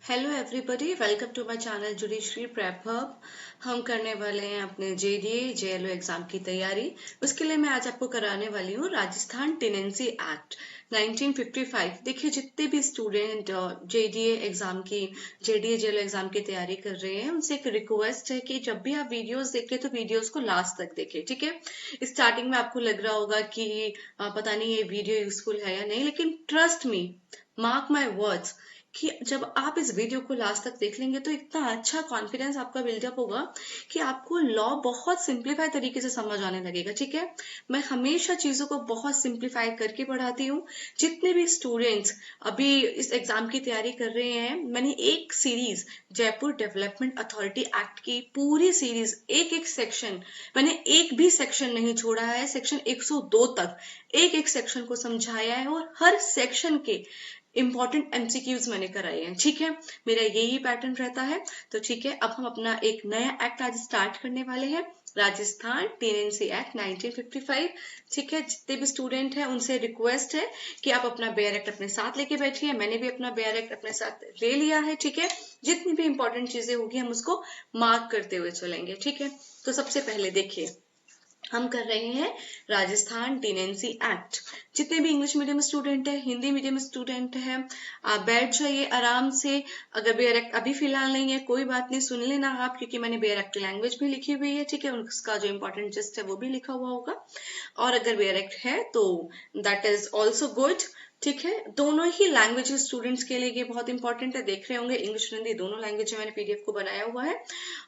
Hello everybody, welcome to my channel judiciary prep hub. हम करने वाले हैं अपने जेडीए जेएलओ एग्जाम की तैयारी। उसके लिए मैं आज आपको कराने वाली हूँ राजस्थान टेनेंसी एक्ट 1955। देखिए, जितने भी स्टूडेंट जेडीए एग्जाम की जेडीए जेएलओ एग्जाम की तैयारी कर रहे हैं, उनसे एक रिक्वेस्ट है कि जब भी आप वीडियोस देखें तो वीडियोस को लास्ट तक देखें। ठीक है, स्टार्टिंग में आपको लग रहा होगा कि पता नहीं ये वीडियो यूजफुल है या नहीं, लेकिन trust me, mark my words, कि जब आप इस वीडियो को लास्ट तक देख लेंगे तो इतना अच्छा कॉन्फिडेंस आपका बिल्डअप होगा कि आपको लॉ बहुत सिंप्लीफाई तरीके से समझ आने लगेगा। ठीक है, मैं हमेशा चीजों को बहुत सिंप्लीफाई करके पढ़ाती हूँ। जितने भी स्टूडेंट्स अभी इस एग्जाम की तैयारी कर रहे हैं, मैंने एक series Jaipur development authority act की पूरी सीरीज, एक एक सेक्शन, मैंने एक भी सेक्शन नहीं छोड़ा है। सेक्शन 102 तक एक एक सेक्शन को समझाया है और हर सेक्शन के इंपॉर्टेंट एमसीक्यूज मैंने कराए हैं। ठीक है, मेरा यही पैटर्न रहता है। तो ठीक है, अब हम अपना एक नया एक्ट आज स्टार्ट करने वाले हैं, राजस्थान टेनेंसी एक्ट 1955। ठीक है, जितने भी स्टूडेंट हैं उनसे रिक्वेस्ट है कि आप अपना बेयर एक्ट अपने साथ लेके बैठिए। मैंने भी अपना बेयर एक्ट अपने साथ ले लिया है। ठीक है, जितनी भी इंपॉर्टेंट चीजें होगी हम उसको मार्क करते हुए चलेंगे। ठीक है, तो सबसे पहले देखिए, हम कर रहे हैं राजस्थान टेनेंसी एक्ट। जितने भी इंग्लिश मीडियम स्टूडेंट है, हिंदी मीडियम स्टूडेंट है, आप बैठ जाइए आराम से। अगर बेयर एक्ट अभी फिलहाल नहीं है, कोई बात नहीं, सुन लेना आप, क्योंकि मैंने बेयर एक्ट लैंग्वेज भी लिखी हुई है। ठीक है, उसका जो इंपॉर्टेंट जिस्ट है वो भी लिखा हुआ होगा। और अगर बेयर एक्ट है तो दैट इज ऑल्सो गुड। ठीक है, दोनों ही लैंग्वेज स्टूडेंट्स के लिए ये बहुत इंपॉर्टेंट है। देख रहे होंगे इंग्लिश और हिंदी दोनों लैंग्वेज में मैंने पीडीएफ को बनाया हुआ है,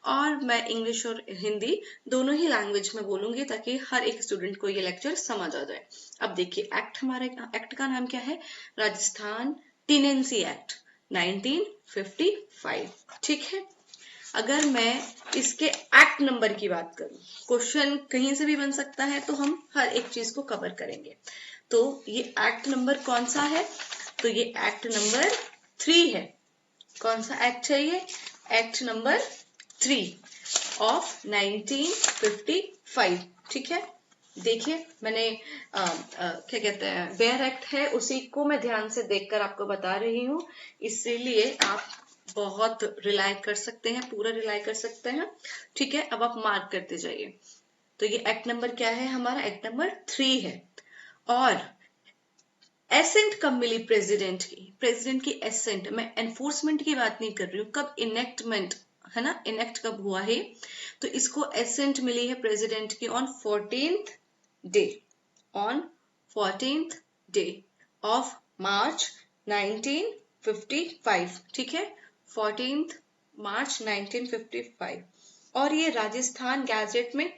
और मैं इंग्लिश और हिंदी दोनों ही लैंग्वेज में बोलूंगी ताकि हर एक स्टूडेंट को ये लेक्चर समझ आ जाए। अब देखिए, हमारे एक्ट का नाम क्या है? Rajasthan tenancy act 1955। ठीक है, अगर मैं इसके एक्ट नंबर की बात करूं, क्वेश्चन कहीं से भी बन सकता है, तो हम हर एक चीज को कवर करेंगे। तो ये एक्ट नंबर कौन सा है? तो ये एक्ट नंबर 3 है। कौन सा एक्ट है ये? Act number 3 of 1955। ठीक है, देखिए, मैंने क्या कहते हैं, बेयर एक्ट है, उसी को मैं ध्यान से देखकर आपको बता रही हूँ, इसीलिए आप बहुत रिलाई कर सकते हैं, पूरा रिलाई कर सकते हैं। ठीक है, अब आप मार्क करते जाइए। तो ये एक्ट नंबर क्या है? हमारा एक्ट नंबर 3 है। और एसेंट कब मिली प्रेसिडेंट की एसेंट, मैं एनफोर्समेंट की बात नहीं कर रही हूँ, कब इनेक्टमेंट है ना, इनेक्ट कब हुआ है, तो इसको एसेंट मिली है प्रेसिडेंट की on 14th day, on 14th day of March 1955। ठीक है, 14th मार्च 1955। और ये राजस्थान गैजेट में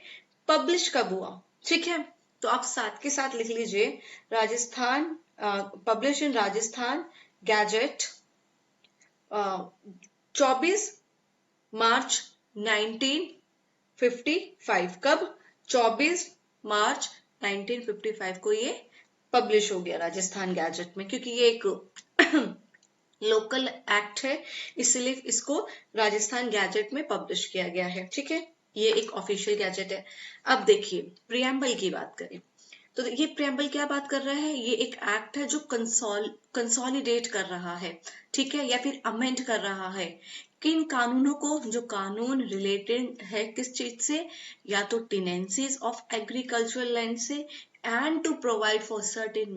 पब्लिश कब हुआ? ठीक है, तो आप साथ के साथ लिख लीजिए, Rajasthan publish in Rajasthan gadget 24 मार्च 1955। कब? 24 मार्च 1955 को ये पब्लिश हो गया राजस्थान गैजेट में, क्योंकि ये एक लोकल एक्ट है, इसलिए इसको राजस्थान गैजेट में पब्लिश किया गया है। ठीक है, ये एक ऑफिशियल गैजेट है। अब देखिए, प्रियम्बल की बात करें तो ये प्रियम्बल क्या बात कर रहा है? ये एक एक्ट है जो कंसोलिडेट कर रहा है, ठीक है, या फिर अमेंड कर रहा है किन कानूनों को? जो कानून रिलेटेड है किस चीज से? या तो टेनेंसीज ऑफ एग्रीकल्चरल लैंड से, and to provide for certain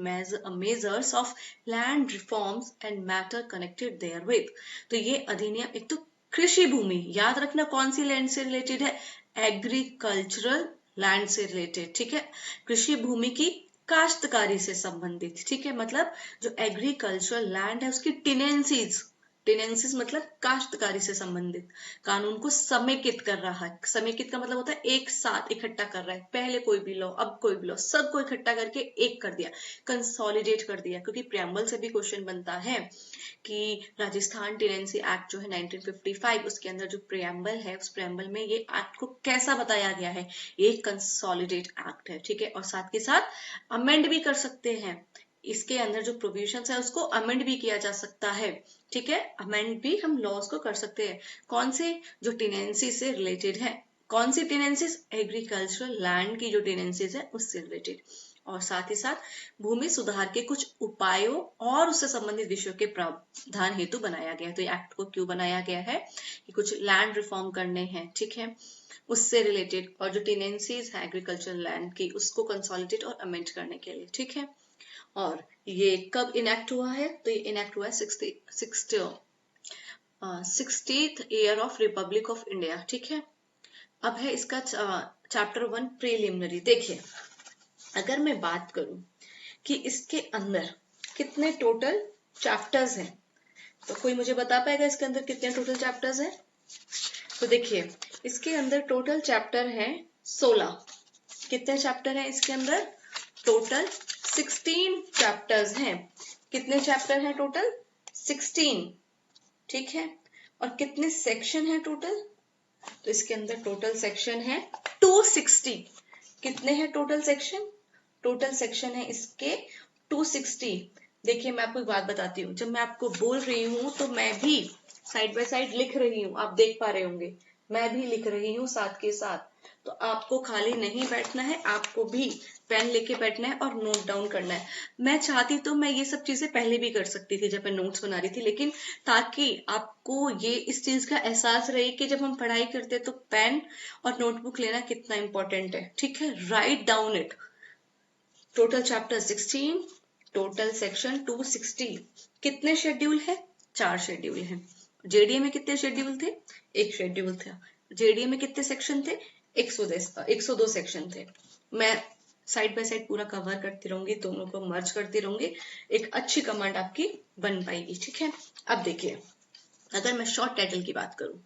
measures of land reforms and matter connected therewith. तो ये अधिनियम एक तो कृषि भूमि, याद रखना कौन सी लैंड से रिलेटेड है? एग्रीकल्चरल लैंड से रिलेटेड। ठीक है, कृषि भूमि की काश्तकारी से संबंधित। ठीक है, मतलब जो एग्रीकल्चरल लैंड है उसकी टेनेंसीज मतलब काश्तकारी से संबंधित कानून को समेकित कर रहा है। समेकित का मतलब होता है एक साथ इकट्ठा कर रहा है, पहले कोई भी लॉ, अब कोई भी लॉ, सबको इकट्ठा करके एक कर दिया, कंसोलिडेट कर दिया। क्योंकि प्रियम्बल से भी क्वेश्चन बनता है कि राजस्थान टेनेंसी एक्ट जो है 1955, उसके अंदर जो प्रियम्बल है, उस प्रियम्बल में ये एक्ट को कैसा बताया गया है? ये कंसोलिडेट एक्ट है। ठीक है, और साथ के साथ अमेंड भी कर सकते हैं, इसके अंदर जो प्रोविजंस है उसको अमेंड भी किया जा सकता है। ठीक है, अमेंड भी हम लॉज को कर सकते हैं। कौन से? जो टेनेंसी से रिलेटेड है। कौन सी टेनेंसीज? एग्रीकल्चरल लैंड की जो टेनेंसीज है उससे रिलेटेड। और साथ ही साथ भूमि सुधार के कुछ उपायों और उससे संबंधित विषयों के प्रावधान हेतु बनाया गया है। तो ये एक्ट को क्यों बनाया गया है कि कुछ लैंड रिफॉर्म करने हैं, ठीक है, उससे रिलेटेड, और जो टेनेंसीज है एग्रीकल्चरल लैंड की उसको कंसोलिडेट और अमेंड करने के लिए, ठीक है। और ये कब इनेक्ट हुआ है? तो ये इनेक्ट हुआ है 60th year of Republic of India, ठीक है। अब है इसका चैप्टर 1 प्रीलिमिनरी। देखिए, अगर मैं बात करूं कि इसके अंदर कितने टोटल चैप्टर्स हैं, तो कोई मुझे बता पाएगा इसके अंदर कितने टोटल चैप्टर्स हैं? तो देखिए, इसके अंदर टोटल चैप्टर हैं 16। कितने चैप्टर हैं इसके अंदर? टोटल 16 चैप्टर्स हैं। कितने चैप्टर हैं टोटल? 16, ठीक है। और कितने सेक्शन हैं टोटल? तो इसके अंदर टोटल सेक्शन है 260। कितने हैं टोटल सेक्शन? टोटल सेक्शन है इसके 260। देखिए, मैं आपको एक बात बताती हूँ, जब मैं आपको बोल रही हूँ तो मैं भी साइड बाय साइड लिख रही हूँ, आप देख पा रहे होंगे, मैं भी लिख रही हूँ साथ के साथ। तो आपको खाली नहीं बैठना है, आपको भी पेन लेके बैठना है और नोट डाउन करना है। मैं चाहती तो मैं ये सब चीजें पहले भी कर सकती थी जब मैं नोट्स बना रही थी, लेकिन ताकि आपको ये इस चीज का एहसास रहे कि जब हम पढ़ाई करते हैं तो पेन और नोटबुक लेना कितना इंपॉर्टेंट है, ठीक है। Write down it. Total chapter 16, total section 260। कितने शेड्यूल है? 4 शेड्यूल है। जेडीए में कितने शेड्यूल थे? 1 शेड्यूल था। जेडीए में कितने सेक्शन थे? 102 सेक्शन थे। मैं साइड बाय साइड पूरा कवर करती रहूंगी, दोनों को मर्ज करती रहूंगी, एक अच्छी कमांड आपकी बन पाएगी, ठीक है। अब देखिए, अगर मैं शॉर्ट टाइटल की बात करूं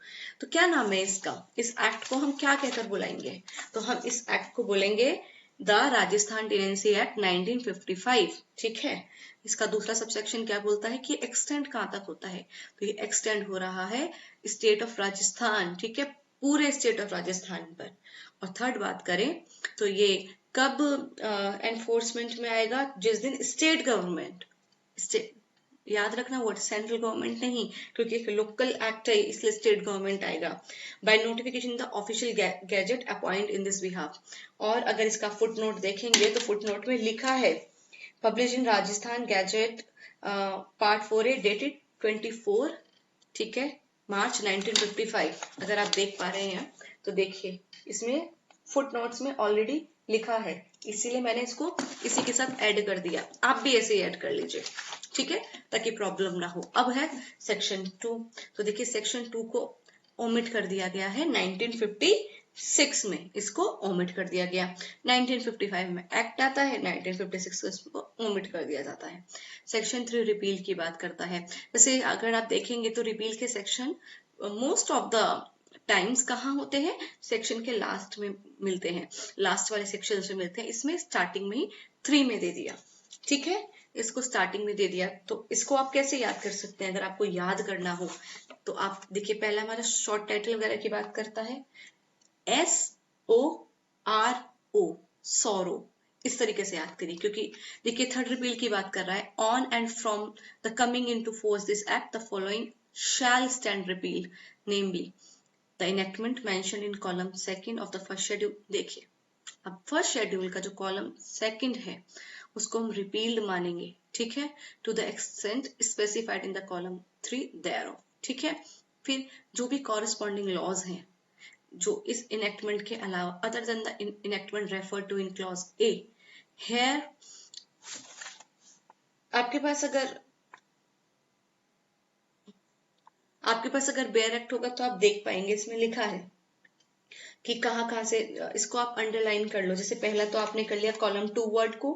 तो क्या नाम है इसका? इस एक्ट को हम क्या कहकर बुलाएंगे? तो हम इस एक्ट को बोलेंगे द राजस्थान टेनेंसी एक्ट 1955, ठीक है। इसका दूसरा सबसेक्शन क्या बोलता है कि एक्सटेंड कहां तक होता है? तो ये एक्सटेंड हो रहा है स्टेट ऑफ राजस्थान, ठीक है, पूरे स्टेट ऑफ राजस्थान पर। और थर्ड बात करें तो ये कब एनफोर्समेंट में आएगा? जिस दिन स्टेट गवर्नमेंट, याद रखना वर्ड सेंट्रल गवर्नमेंट नहीं, क्योंकि एक लोकल एक्ट है इसलिए स्टेट गवर्नमेंट आएगा। By notification the official gazette appoint in this behalf. और अगर इसका फुट नोट देखेंगे तो फुट नोट में लिखा है publish in Rajasthan gadget part 4A dated 24, ठीक है, मार्च 1955। अगर आप देख पा रहे हैं तो देखिए, इसमें फुट नोट्स में ऑलरेडी लिखा है, इसीलिए मैंने इसको इसी के साथ ऐड कर दिया। आप भी ऐसे ही ऐड कर लीजिए, ठीक है, ताकि प्रॉब्लम ना हो। अब है सेक्शन 2। तो देखिए, सेक्शन 2 को ओमिट कर दिया गया है 1956 में, इसको ओमिट कर दिया गया। 1955 में एक्ट आता है, 1956 में इसको ओमिट कर दिया जाता है। सेक्शन 3 रिपील की बात करता है। वैसे अगर आप देखेंगे तो रिपील के section most of the times कहाँ होते हैं? सेक्शन के लास्ट में मिलते हैं, लास्ट वाले सेक्शन में मिलते हैं। इसमें स्टार्टिंग में ही 3 में दे दिया, ठीक है, इसको स्टार्टिंग में दे दिया। तो इसको आप कैसे याद कर सकते हैं? अगर आपको याद करना हो तो आप देखिए, पहला हमारा शॉर्ट टाइटल वगैरह की बात करता है, SORO, सौरो, इस तरीके से याद करिए, क्योंकि देखिए थर्ड रिपील की बात कर रहा है। On and from the coming into force this act the following shall stand repeal, namely the enactment mention in column second of the first schedule. देखिए, अब फर्स्ट शेड्यूल का जो कॉलम सेकंड है उसको हम रिपील्ड मानेंगे, ठीक है, to the extent specified in the column 3 thereof, ठीक है। फिर जो भी कॉरेस्पॉन्डिंग लॉज हैं जो इस इनेक्टमेंट के अलावा, other than the enactment refer to in clause A, here आपके पास अगर बेयर एक्ट होगा तो आप देख पाएंगे, इसमें लिखा है कि कहाँ से, इसको आप अंडरलाइन कर लो। जैसे पहला तो आपने कर लिया कॉलम 2 वर्ड को,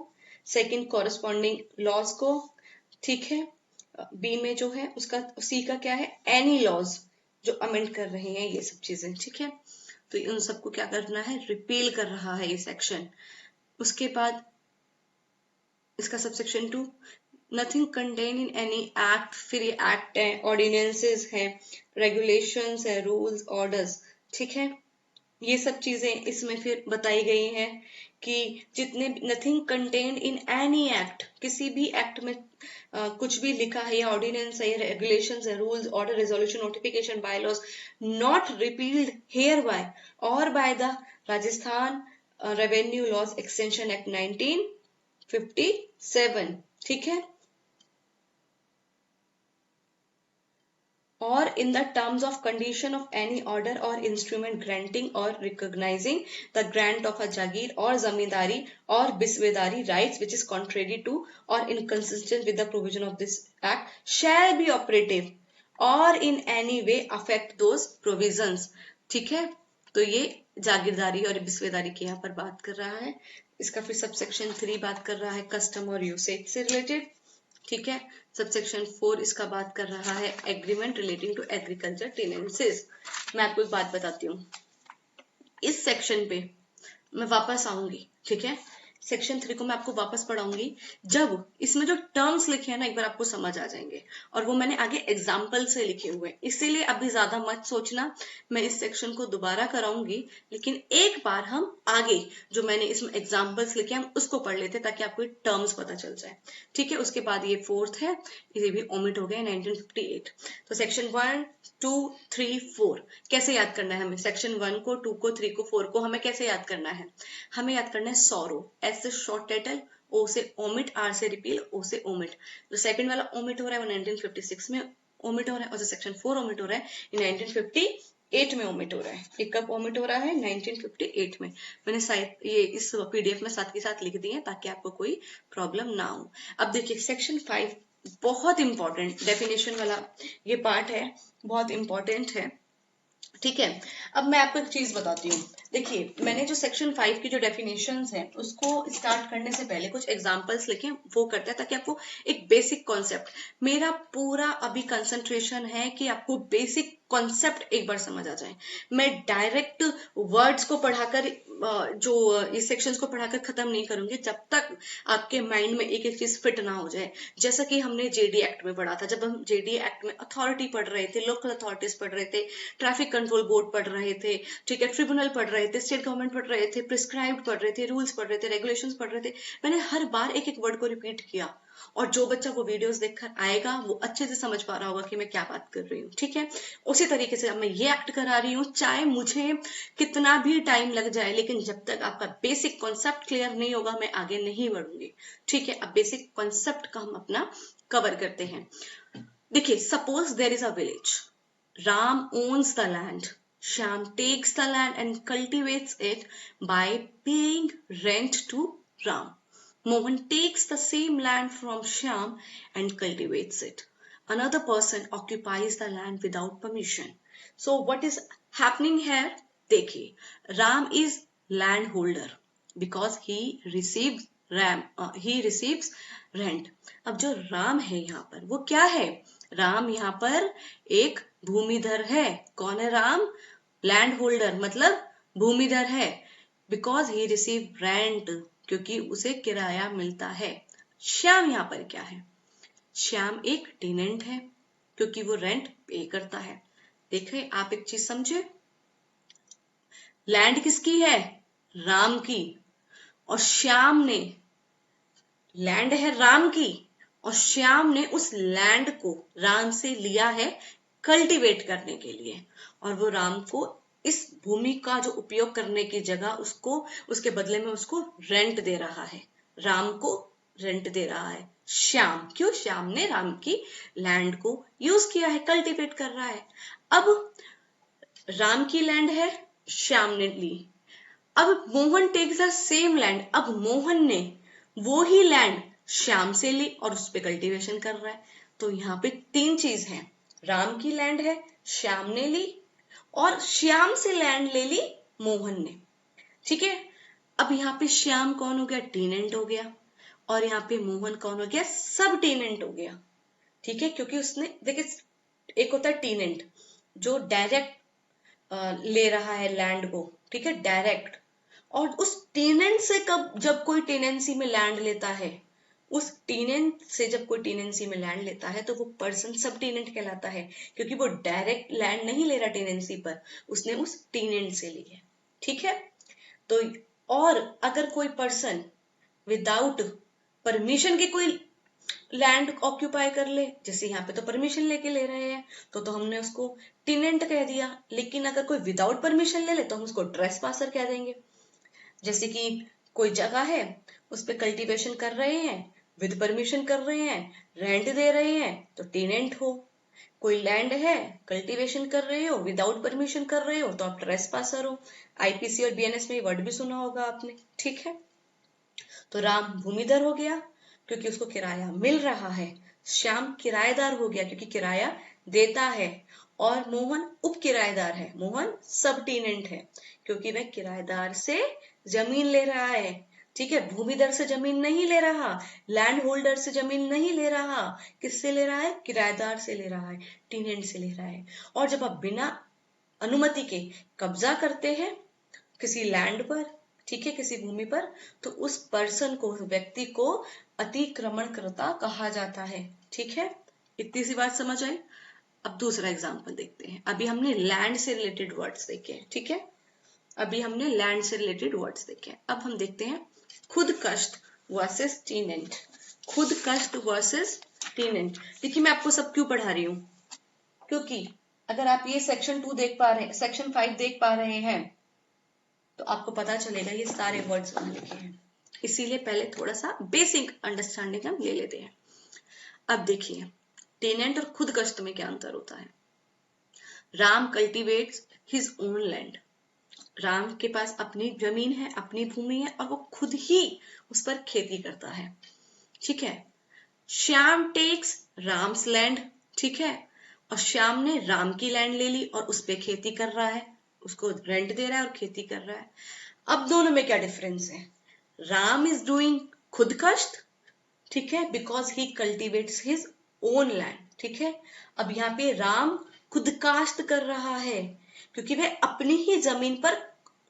सेकंड कॉरेस्पॉन्डिंग लॉज को, ठीक है। बी में जो है उसका, सी का क्या है? एनी लॉज जो अमेंड कर रहे हैं, ये सब चीजें, ठीक है। तो उन सबको क्या करना है? रिपील कर रहा है ये सेक्शन। उसके बाद इसका subsection 2, nothing contain in any act, फिर ये एक्ट है, ऑर्डिनेंसेस है, रेगुलेशंस है, रूल्स, ऑर्डर्स, ठीक है, ये सब चीजें इसमें फिर बताई गई हैं कि जितने nothing contained in any act, किसी भी एक्ट में कुछ भी लिखा है, या ऑर्डिनेंस है, रेगुलेशंस है, rules, order, resolution, notification, bylaws not repealed hereby और by the Rajasthan revenue laws extension act 19 57, ठीक है। or in the terms of condition of any order or instrument granting or recognizing the grant of a jagir or zamindari or biswedari rights which is contrary to or inconsistent with the provision of this act shall be operative or in any way affect those provisions, ठीक है। तो ये जागीरदारी और बिस्वेदारी की यहाँ पर बात कर रहा है। इसका फिर सबसेक्शन 3 बात कर रहा है कस्टम और यूसेज से रिलेटेड, ठीक है। सबसेक्शन 4 इसका बात कर रहा है agreement relating to agriculture tenancies. मैं आपको एक बात बताती हूँ, इस सेक्शन पे मैं वापस आऊंगी, ठीक है। सेक्शन 3 को मैं आपको वापस पढ़ाऊंगी जब इसमें जो टर्म्स लिखे हैं ना एक बार आपको समझ आ जाएंगे, और वो मैंने आगे एग्जाम्पल से लिखे हुए हैं, इसीलिए अभी ज्यादा मत सोचना। मैं इस सेक्शन को दोबारा कराऊंगी, लेकिन एक बार हम आगे जो मैंने इसमें एग्जाम्पल्स लिखे हैं उसको पढ़ लेते ताकि आपको टर्म्स पता चल जाए, ठीक है। उसके बाद ये 4th है, ये भी ओमिट हो गया 1958। तो सेक्शन 1, 2, 3, 4 कैसे याद करना है हमें? सेक्शन 1 को, 2 को, 3 को, 4 को हमें कैसे याद करना है? हमें याद करना है सॉरो, एस से शॉर्ट टाइटल, ओ से ओमिट, आर से रिपील, ओ से ओमिट। जो सेकंड वाला ओमिट हो रहा है वो 1956 में ओमिट हो रहा है, और जो सेक्शन 4 ओमिट हो रहा है ये 1958 में ओमिट हो रहा है। ये कब ओमिट हो रहा है? 1958 में। मैंने साइड ये इस पीडीएफ में साथ के साथ लिख दिए ताकि आपको कोई प्रॉब्लम ना हो। अब देखिए सेक्शन 5 बहुत इंपॉर्टेंट डेफिनेशन वाला ये पार्ट है, बहुत इंपॉर्टेंट है, ठीक है। अब मैं आपको एक चीज बताती हूँ, देखिए मैंने जो सेक्शन 5 की जो डेफिनेशंस हैं उसको स्टार्ट करने से पहले कुछ एग्जांपल्स लिखे वो करते हैं ताकि आपको एक बेसिक कॉन्सेप्ट, मेरा पूरा अभी कंसंट्रेशन है कि आपको बेसिक कॉन्सेप्ट एक बार समझ आ जाए। मैं डायरेक्ट वर्ड्स को पढ़ाकर जो इस सेक्शंस को पढ़ाकर खत्म नहीं करूंगी जब तक आपके माइंड में एक एक चीज फिट ना हो जाए। जैसा कि हमने जेडी एक्ट में पढ़ा था, जब हम जेडी एक्ट में अथॉरिटी पढ़ रहे थे, लोकल अथॉरिटीज पढ़ रहे थे, ट्रैफिक कंट्रोल बोर्ड पढ़ रहे थे, ठीक है, ट्रिब्यूनल पढ़ रहे थे, स्टेट गवर्नमेंट पढ़ रहे थे, प्रिस्क्राइब्ड पढ़ रहे थे, रूल्स पढ़ रहे थे, रेगुलेशंस पढ़ रहे थे, मैंने हर बार एक एक वर्ड को रिपीट किया, और जो बच्चा वो वीडियोस देखकर आएगा वो अच्छे से समझ पा रहा होगा कि मैं क्या बात कर रही हूँ, ठीक है। उसी तरीके से अब मैं ये एक्ट करा रही हूँ, चाहे मुझे कितना भी टाइम लग जाए, लेकिन जब तक आपका बेसिक कॉन्सेप्ट क्लियर नहीं होगा मैं आगे नहीं बढ़ूंगी, ठीक है। अब बेसिक कॉन्सेप्ट का हम अपना कवर करते हैं। देखिए suppose there is a village, Ram owns the land, Shyam takes the land and cultivates it by paying rent to Ram. Mohan takes the same land from Shyam and cultivates it. Another person occupies the land without permission. So what is happening here? देखिए, Ram is landholder because he receives rent. अब जो राम है यहाँ पर वो क्या है? राम यहाँ पर एक भूमिधर है। कौन है राम? लैंड होल्डर, मतलब भूमिधर है। बिकॉज ही रिसीव रेंट, क्योंकि उसे किराया मिलता है। श्याम यहाँ पर क्या है? श्याम एक टेनेंट है क्योंकि वो रेंट पे करता है। देख रहे आप, एक चीज समझे, लैंड किसकी है? राम की। और श्याम ने, लैंड है राम की और श्याम ने उस लैंड को राम से लिया है कल्टीवेट करने के लिए, और वो राम को इस भूमि का जो उपयोग करने की जगह उसको उसके बदले में उसको रेंट दे रहा है। राम को रेंट दे रहा है श्याम। क्यों? श्याम ने राम की लैंड को यूज किया है, कल्टीवेट कर रहा है। अब राम की लैंड है, श्याम ने ली। अब Mohan takes the same land, अब मोहन ने वो ही लैंड श्याम से ली और उस पर कल्टीवेशन कर रहा है। तो यहाँ पे तीन चीज है, राम की लैंड है, श्याम ने ली, और श्याम से लैंड ले ली मोहन ने, ठीक है। अब यहाँ पे श्याम कौन हो गया? टेनेंट हो गया, और यहाँ पे मोहन कौन हो गया? सब टेनेंट हो गया, ठीक है। क्योंकि उसने, देखिए एक होता है टेनेंट जो डायरेक्ट ले रहा है लैंड को, ठीक है, डायरेक्ट, और उस टेनेंट से जब कोई टेनेंसी में लैंड लेता है, उस टेनेंट से जब कोई टेनेंसी में लैंड लेता है तो वो पर्सन सब टेनेंट कहलाता है, क्योंकि वो डायरेक्ट लैंड नहीं ले रहा टेनेंसी पर, उसने उस टेनेंट से ली है, ठीक है। तो और अगर कोई पर्सन विदाउट परमिशन के कोई लैंड ऑक्यूपाई कर ले, जैसे यहाँ पे तो परमिशन लेके ले रहे हैं तो हमने उसको टेनेंट कह दिया, लेकिन अगर कोई विदाउट परमिशन ले ले तो हम उसको ट्रेसपासर कह देंगे। जैसे कि कोई जगह है, उस पे कल्टीवेशन कर रहे हैं, विद परमिशन कर रहे हैं, रेंट दे रहे हैं, तो टेनेंट हो। कोई लैंड है, कल्टीवेशन कर रहे हो, विदाउट परमिशन कर रहे हो, तो आप ट्रेसपासर हो। आईपीसी और बीएनएस में ये वर्ड भी सुना होगा आपने, ठीक है। तो राम भूमिधर हो गया क्योंकि उसको किराया मिल रहा है। श्याम किराएदार हो गया क्योंकि किराया देता है। और मोहन उप किराएदार है, मोहन सब टेनेंट है क्योंकि वह किराएदार से जमीन ले रहा है, ठीक है। भूमिधर से जमीन नहीं ले रहा, लैंड होल्डर से जमीन नहीं ले रहा, किससे ले रहा है? किराएदार से ले रहा है, टेनेंट से ले रहा है। और जब आप बिना अनुमति के कब्जा करते हैं किसी लैंड पर, ठीक है, किसी भूमि पर, तो उस पर्सन को, व्यक्ति को अतिक्रमणकर्ता कहा जाता है, ठीक है। इतनी सी बात समझ आई। अब दूसरा एग्जांपल देखते हैं। अभी हमने लैंड से रिलेटेड वर्ड्स देखे, ठीक है। अभी हमने लैंड से रिलेटेड वर्ड्स देखे। अब हम देखते हैं खुद कष्ट वर्सेस टेनेंट। खुद कष्ट वर्सेस टेनेंट। देखिए मैं आपको सब क्यों पढ़ा रही हूं, क्योंकि अगर आप ये सेक्शन 2 देख पा रहे हैं, सेक्शन 5 देख पा रहे हैं, तो आपको पता चलेगा ये सारे वर्ड्स वहां लिखे हैं। इसीलिए पहले थोड़ा सा बेसिक अंडरस्टैंडिंग हम ले लेते हैं। अब देखिए टेनेंट और खुद कष्ट में क्या अंतर होता है। Ram cultivates his own land. Ram के पास अपनी जमीन है, अपनी भूमि है, और वो खुद ही उस पर खेती करता है, ठीक है। श्याम टेक्स राम्स लैंड, ठीक है, और श्याम ने राम की लैंड ले ली और उस पर खेती कर रहा है, उसको रेंट दे रहा है और खेती कर रहा है। अब दोनों में क्या डिफरेंस है? राम इज डूइंग खुद कष्ट, ठीक है, because he cultivates his own land, ठीक है। अब यहाँ पे राम खुद काश्त कर रहा है क्योंकि वह अपनी ही जमीन पर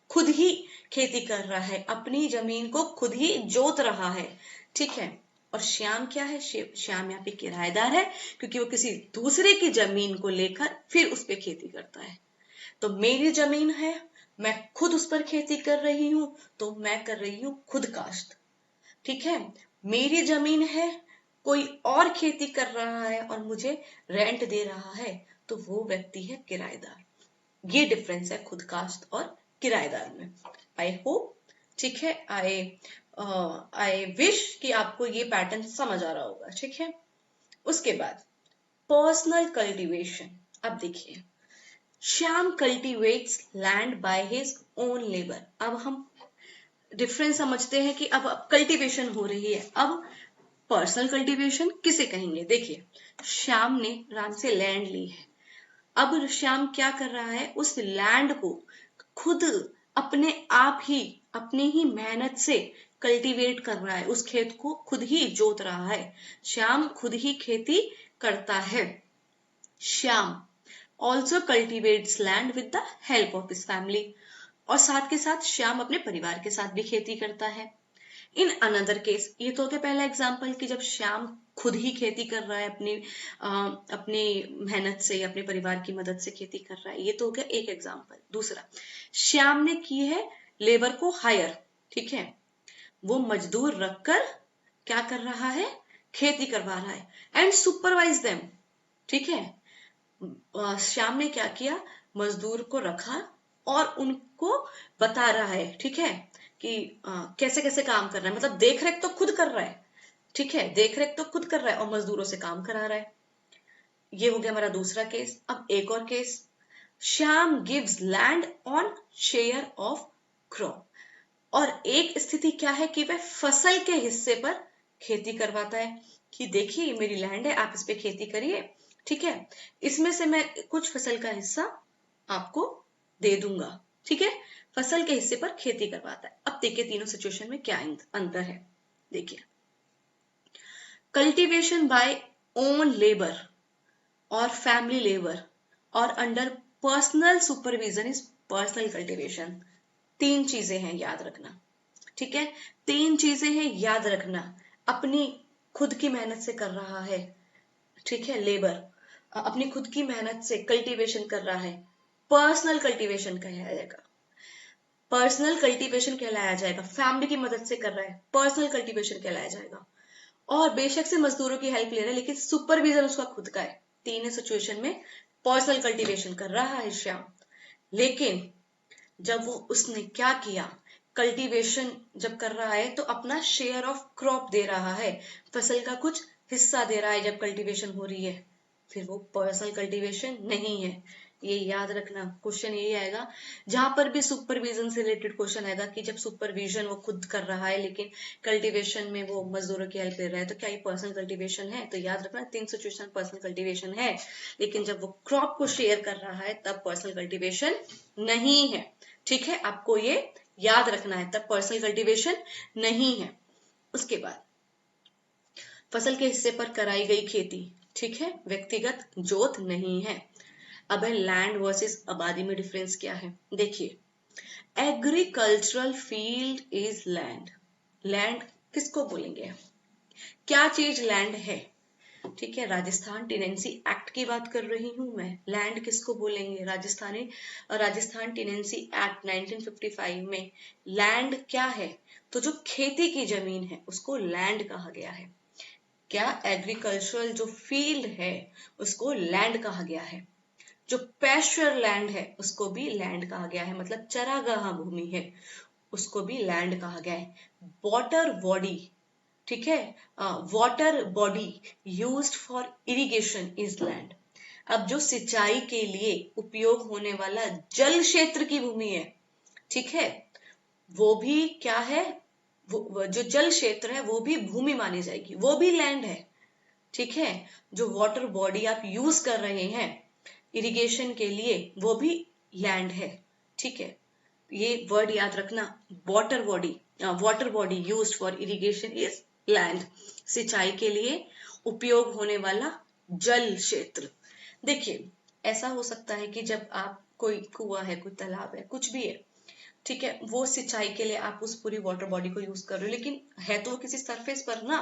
खुद ही खेती कर रहा है, अपनी जमीन को खुद ही जोत रहा है, ठीक है। और श्याम क्या है? श्याम यहाँ पे किराएदार है क्योंकि वो किसी दूसरे की जमीन को लेकर फिर उस पर खेती करता है। तो मेरी जमीन है, मैं खुद उस पर खेती कर रही हूं, तो मैं कर रही हूं खुद काश्त, ठीक है। मेरी जमीन है, कोई और खेती कर रहा है और मुझे रेंट दे रहा है, तो वो व्यक्ति है किराएदार। ये डिफरेंस है खुद काश्त और किराएदार में। आई होप, ठीक है, आई विश कि आपको ये पैटर्न समझ आ रहा होगा, ठीक है। उसके बाद पर्सनल कल्टीवेशन। अब देखिए Shyam cultivates land by his own labour. अब हम डिफरेंस समझते हैं कि अब कल्टीवेशन हो रही है। अब पर्सनल कल्टीवेशन किसे कहेंगे? देखिए श्याम ने राम से लैंड ली है। अब श्याम क्या कर रहा है? उस लैंड को खुद अपने आप ही, अपनी ही मेहनत से कल्टीवेट कर रहा है, उस खेत को खुद ही जोत रहा है। श्याम खुद ही खेती करता है। Shyam also cultivates land with the help of his family. और साथ के साथ श्याम अपने परिवार के साथ भी खेती करता है। इन अनदर केस, ये तो हो गया पहला एग्जाम्पल कि जब श्याम खुद ही खेती कर रहा है, अपनी मेहनत से, अपने परिवार की मदद से खेती कर रहा है। ये तो हो गया एक एग्जाम्पल। दूसरा, श्याम ने की है लेबर को हायर, ठीक है, वो मजदूर रखकर क्या कर रहा है? खेती करवा रहा है। एंड सुपरवाइज देम, ठीक है। श्याम ने क्या किया? मजदूर को रखा और उनको बता रहा है, ठीक है, कि कैसे कैसे काम करना है। मतलब देख रेख तो खुद कर रहा है, ठीक है, देख रेख तो खुद कर रहा है और मजदूरों से काम करा रहा है। ये हो गया हमारा दूसरा केस। अब एक और case, Shyam gives land on share of crop. और एक स्थिति क्या है कि वह फसल के हिस्से पर खेती करवाता है कि देखिए मेरी लैंड है, आप इस पे खेती करिए, ठीक है, इसमें से मैं कुछ फसल का हिस्सा आपको दे दूंगा, ठीक है। फसल के हिस्से पर खेती करवाता है। अब देखिए तीनों सिचुएशन में क्या अंतर है। देखिए कल्टीवेशन बाय ओन लेबर और फैमिली लेबर और under personal supervision is personal cultivation. तीन चीजें हैं, याद रखना, ठीक है, तीन चीजें हैं, याद रखना। अपनी खुद की मेहनत से कर रहा है, ठीक है, लेबर अपनी खुद की मेहनत से कल्टीवेशन कर रहा है, पर्सनल कल्टीवेशन कहलाया जाएगा, पर्सनल कल्टीवेशन कहलाया जाएगा। फैमिली की मदद से कर रहा है, पर्सनल कल्टीवेशन कहलाया जाएगा। और बेशक से मजदूरों की हेल्प ले रहा है लेकिन सुपरविजन उसका खुद का है। तीनों सिचुएशन में पर्सनल कल्टीवेशन कर रहा है श्याम। लेकिन जब वो उसने क्या किया कल्टीवेशन जब कर रहा है तो अपना शेयर ऑफ क्रॉप दे रहा है, फसल का कुछ हिस्सा दे रहा है जब कल्टीवेशन हो रही है, फिर वो पर्सनल कल्टीवेशन नहीं है। ये याद रखना, क्वेश्चन यही आएगा। जहां पर भी सुपरविजन से रिलेटेड क्वेश्चन आएगा कि जब सुपरविजन वो खुद कर रहा है लेकिन कल्टीवेशन में वो मजदूरों की हेल्प ले रहा है, तो क्या ये पर्सनल कल्टीवेशन है? तो याद रखना, 3 सिचुएशन पर्सनल कल्टीवेशन है, लेकिन जब वो क्रॉप को शेयर कर रहा है तब पर्सनल कल्टीवेशन नहीं है। ठीक है, आपको ये याद रखना है, तब पर्सनल कल्टीवेशन नहीं है। उसके बाद फसल के हिस्से पर कराई गई खेती, ठीक है, व्यक्तिगत जोत नहीं है। अब है लैंड वर्सेस आबादी में डिफरेंस क्या है। देखिए, agricultural field is land. Land किसको बोलेंगे? क्या चीज लैंड है? ठीक है, राजस्थान टेनेंसी एक्ट की बात कर रही हूं मैं। लैंड किसको बोलेंगे? राजस्थान टेनेंसी एक्ट 1955 में लैंड क्या है? तो जो खेती की जमीन है उसको लैंड कहा गया है। क्या एग्रीकल्चरल जो फील्ड है उसको लैंड कहा गया है। जो पैस्चर लैंड है उसको भी लैंड कहा गया है, मतलब चरागाह भूमि है, उसको भी लैंड कहा गया है। वाटर बॉडी, ठीक है, water body used for irrigation is land. अब जो सिंचाई के लिए उपयोग होने वाला जल क्षेत्र की भूमि है, ठीक है, वो भी क्या है? वो जो जल क्षेत्र है वो भी भूमि मानी जाएगी, वो भी लैंड है। ठीक है, जो वाटर बॉडी आप यूज कर रहे हैं इरिगेशन के लिए वो भी लैंड है। ठीक है, ये वर्ड याद रखना, water body used for irrigation is land. सिंचाई के लिए उपयोग होने वाला जल क्षेत्र। देखिए, ऐसा हो सकता है कि जब आप कोई कुआं है, कोई तालाब है, कुछ भी है, ठीक है, वो सिंचाई के लिए आप उस पूरी वाटर बॉडी को यूज कर रहे हो, लेकिन है तो किसी सरफेस पर ना,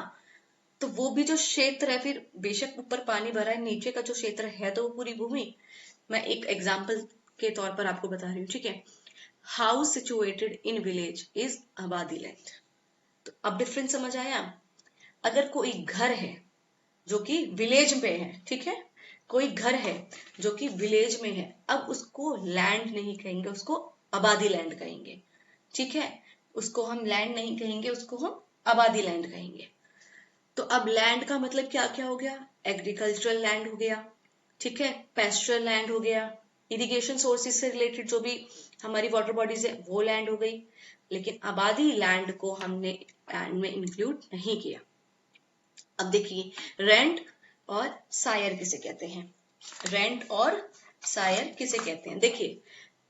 तो वो भी जो क्षेत्र है, फिर बेशक ऊपर पानी भरा है, नीचे का जो क्षेत्र है तो वो पूरी भूमि। मैं एक एग्जाम्पल के तौर पर आपको बता रही हूँ। ठीक है, house situated in village is आबादी लैंड। तो अब डिफरेंस समझ आया? अगर कोई घर है जो कि विलेज में है, ठीक है, कोई घर है जो कि विलेज में है, अब उसको लैंड नहीं कहेंगे, उसको आबादी लैंड कहेंगे। ठीक है, उसको हम लैंड नहीं कहेंगे, उसको हम आबादी लैंड कहेंगे। तो अब लैंड का मतलब क्या क्या हो गया? एग्रीकल्चरल लैंड हो गया, ठीक है, पैस्चरल लैंड हो गया, इरिगेशन सोर्सेज से रिलेटेड जो भी हमारी वाटर बॉडीज है वो लैंड हो गई, लेकिन आबादी लैंड को हमने लैंड में इंक्लूड नहीं किया। अब देखिए, रेंट और सायर किसे कहते हैं? रेंट और सायर किसे कहते हैं? देखिए,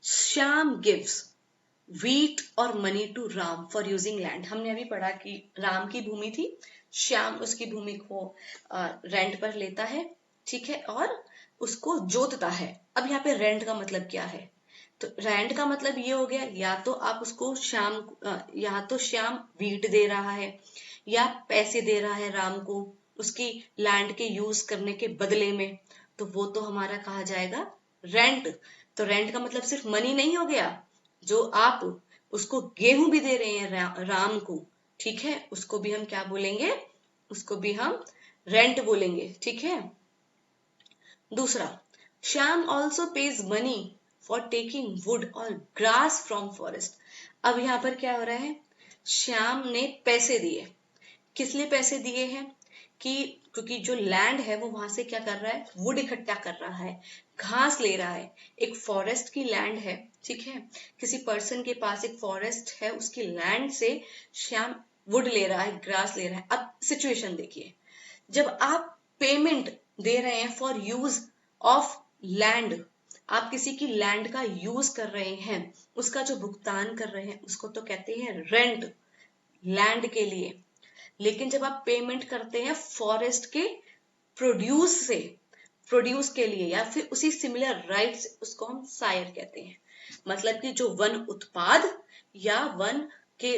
श्याम गिव्स व्हीट और money to Ram for using land. हमने अभी पढ़ा कि राम की भूमि थी, श्याम उसकी भूमि को रेंट पर लेता है, ठीक है, और उसको जोतता है। अब यहाँ पे रेंट का मतलब क्या है? तो रेंट का मतलब ये हो गया, या तो आप उसको या तो श्याम व्हीट दे रहा है या पैसे दे रहा है राम को उसकी लैंड के यूज करने के बदले में, तो वो तो हमारा कहा जाएगा रेंट। तो रेंट का मतलब सिर्फ मनी नहीं हो गया, जो आप उसको गेहूं भी दे रहे हैं राम को, ठीक है, उसको भी हम क्या बोलेंगे? उसको भी हम रेंट बोलेंगे। ठीक है, दूसरा, Shyam also page money for taking would और ग्रास फ्रॉम फॉरेस्ट। अब यहां पर क्या हो रहा है? श्याम ने पैसे दिए। किस लिए पैसे दिए हैं? कि क्योंकि जो लैंड है वो वहां से क्या कर रहा है? वुड इकट्ठा कर रहा है, घास ले रहा है। एक फॉरेस्ट की लैंड है, ठीक है, किसी पर्सन के पास एक फॉरेस्ट है, उसकी लैंड से श्याम वुड ले रहा है, ग्रास ले रहा है। अब सिचुएशन देखिए, जब आप पेमेंट दे रहे हैं फॉर यूज ऑफ लैंड, आप किसी की लैंड का यूज कर रहे हैं, उसका जो भुगतान कर रहे हैं उसको तो कहते हैं रेंट, लैंड के लिए। लेकिन जब आप पेमेंट करते हैं फॉरेस्ट के प्रोड्यूस के लिए या फिर उसी सिमिलर राइट्स, उसको हम सायर कहते हैं। मतलब कि जो वन उत्पाद या वन के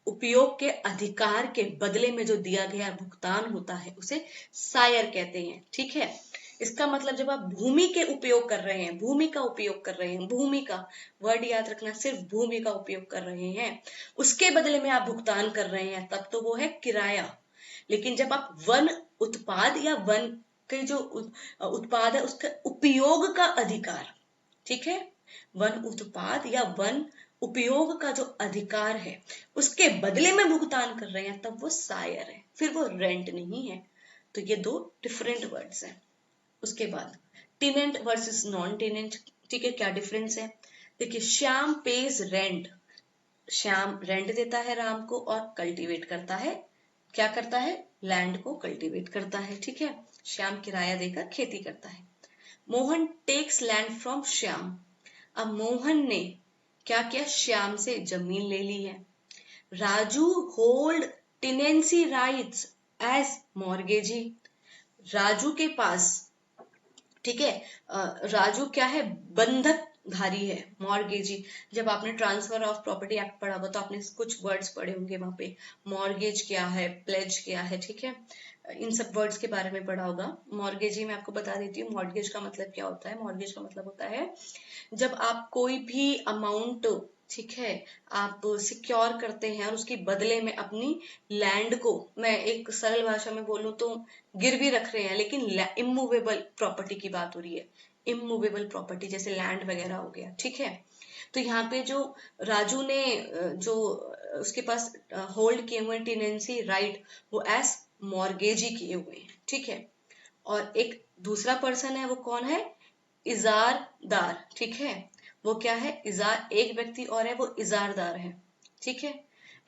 उपयोग के अधिकार के बदले में जो दिया गया भुगतान होता है उसे सायर कहते हैं। ठीक है, इसका मतलब जब आप भूमि के उपयोग कर रहे हैं, भूमि का उपयोग कर रहे हैं, भूमि का वर्ड याद रखना, सिर्फ भूमि का उपयोग कर रहे हैं, उसके बदले में आप भुगतान कर रहे हैं, तब तो वो है किराया। लेकिन जब आप वन उत्पाद या वन के जो उत्पाद है उसका उपयोग का अधिकार, ठीक है, वन उत्पाद या वन उपयोग का जो अधिकार है उसके बदले में भुगतान कर रहे हैं तब वो सायर है, फिर वो रेंट नहीं है। तो ये दो डिफरेंट वर्ड्स हैं। उसके बाद टेनेंट वर्सेस नॉन टेनेंट, ठीक है, क्या डिफरेंस है? देखिए, Shyam page rent, Shyam rent देता है राम को और कल्टीवेट करता है, क्या करता है? लैंड को कल्टीवेट करता है, ठीक है, श्याम किराया देकर खेती करता है। Mohan takes land from Shyam, अब मोहन ने क्या किया? श्याम से जमीन ले ली है। Raju hold tenancy rights as mortgagee, Raju के पास, ठीक है, राजू क्या है? बंधक धारी है, मॉर्गेजी। जब आपने ट्रांसफर ऑफ प्रॉपर्टी एक्ट पढ़ा होगा तो आपने कुछ वर्ड्स पढ़े होंगे वहां पे, मॉर्गेज क्या है, प्लेज क्या है, ठीक है, इन सब वर्ड्स के बारे में पढ़ा होगा। मॉर्गेजी मैं आपको बता देती हूँ, मॉर्गेज का मतलब क्या होता है। मॉर्गेज का मतलब होता है जब आप कोई भी अमाउंट, ठीक है, आप सिक्योर करते हैं और उसके बदले में अपनी लैंड को, मैं एक सरल भाषा में बोलूं तो गिरवी रख रहे हैं, लेकिन इमूवेबल प्रॉपर्टी की बात हो रही है, इमूवेबल प्रॉपर्टी जैसे लैंड वगैरह हो गया, ठीक है। तो यहाँ पे जो राजू ने जो उसके पास होल्ड किए हुए टेनेंसी राइट, वो एज मॉर्गेजी किए हुए हैं, ठीक है। और एक दूसरा पर्सन है, वो कौन है? इजारदार, ठीक है, वो क्या है? इजार, एक व्यक्ति और है, वो इजारदार है, ठीक है।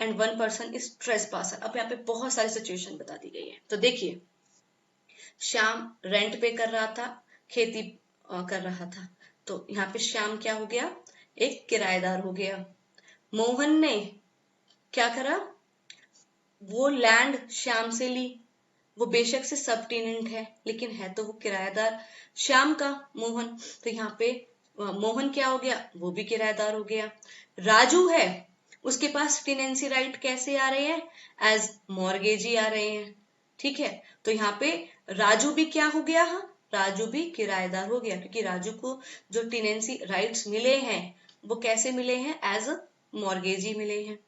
And one person is trespasser. अब यहाँ पे बहुत सारी सिचुएशन बता दी गई है। तो देखिए, श्याम रेंट पे कर रहा था, खेती कर रहा था, तो यहाँ पे श्याम क्या हो गया? एक किराएदार हो गया। मोहन ने क्या करा? वो लैंड श्याम से ली, वो बेशक से सब टेनेंट है लेकिन है तो वो किराएदार श्याम का, मोहन। तो यहाँ पे मोहन क्या हो गया? वो भी किराएदार हो गया। राजू है, उसके पास टेनेंसी राइट कैसे आ रहे हैं? एज मॉर्गेजी आ रहे हैं, ठीक है। तो यहाँ पे राजू भी क्या हो गया? हाँ, राजू भी किराएदार हो गया, क्योंकि राजू को जो टेनेंसी राइट्स मिले हैं वो कैसे मिले हैं? एज मॉर्गेजी मिले हैं,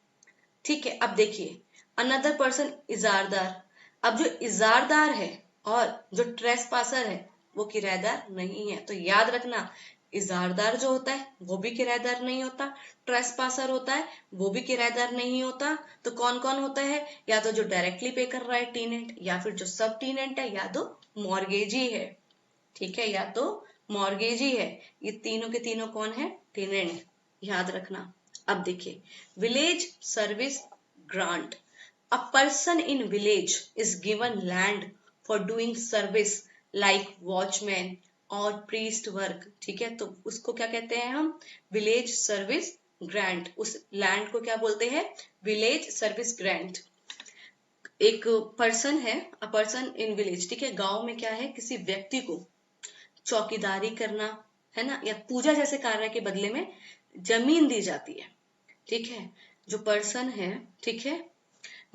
ठीक है। अब देखिए, अनदर पर्सन इजारदार, अब जो इजारदार है और जो ट्रेसपासर है वो किराएदार नहीं है। तो याद रखना, इजारदार जो होता है वो भी किराएदार नहीं होता, ट्रेसपासर होता है वो भी किराएदार नहीं होता। तो कौन कौन होता है? या तो जो डायरेक्टली पे कर रहा है टेनेंट, या फिर जो सब टेनेंट है, या तो मॉर्गेजी है, ठीक है, या तो मॉर्गेजी है। ये तीनों के तीनों कौन है? टेनेंट, याद रखना। अब देखिए, village service grant, a person in village is given land for doing service like watchman और priest work, ठीक है। तो उसको क्या कहते हैं हम? Village service grant. उस लैंड को क्या बोलते हैं? Village service grant. एक पर्सन है, अ पर्सन इन विलेज, ठीक है, गांव में क्या है? किसी व्यक्ति को चौकीदारी करना, है ना, या पूजा जैसे कार्य के बदले में जमीन दी जाती है, ठीक है। जो पर्सन है, ठीक है,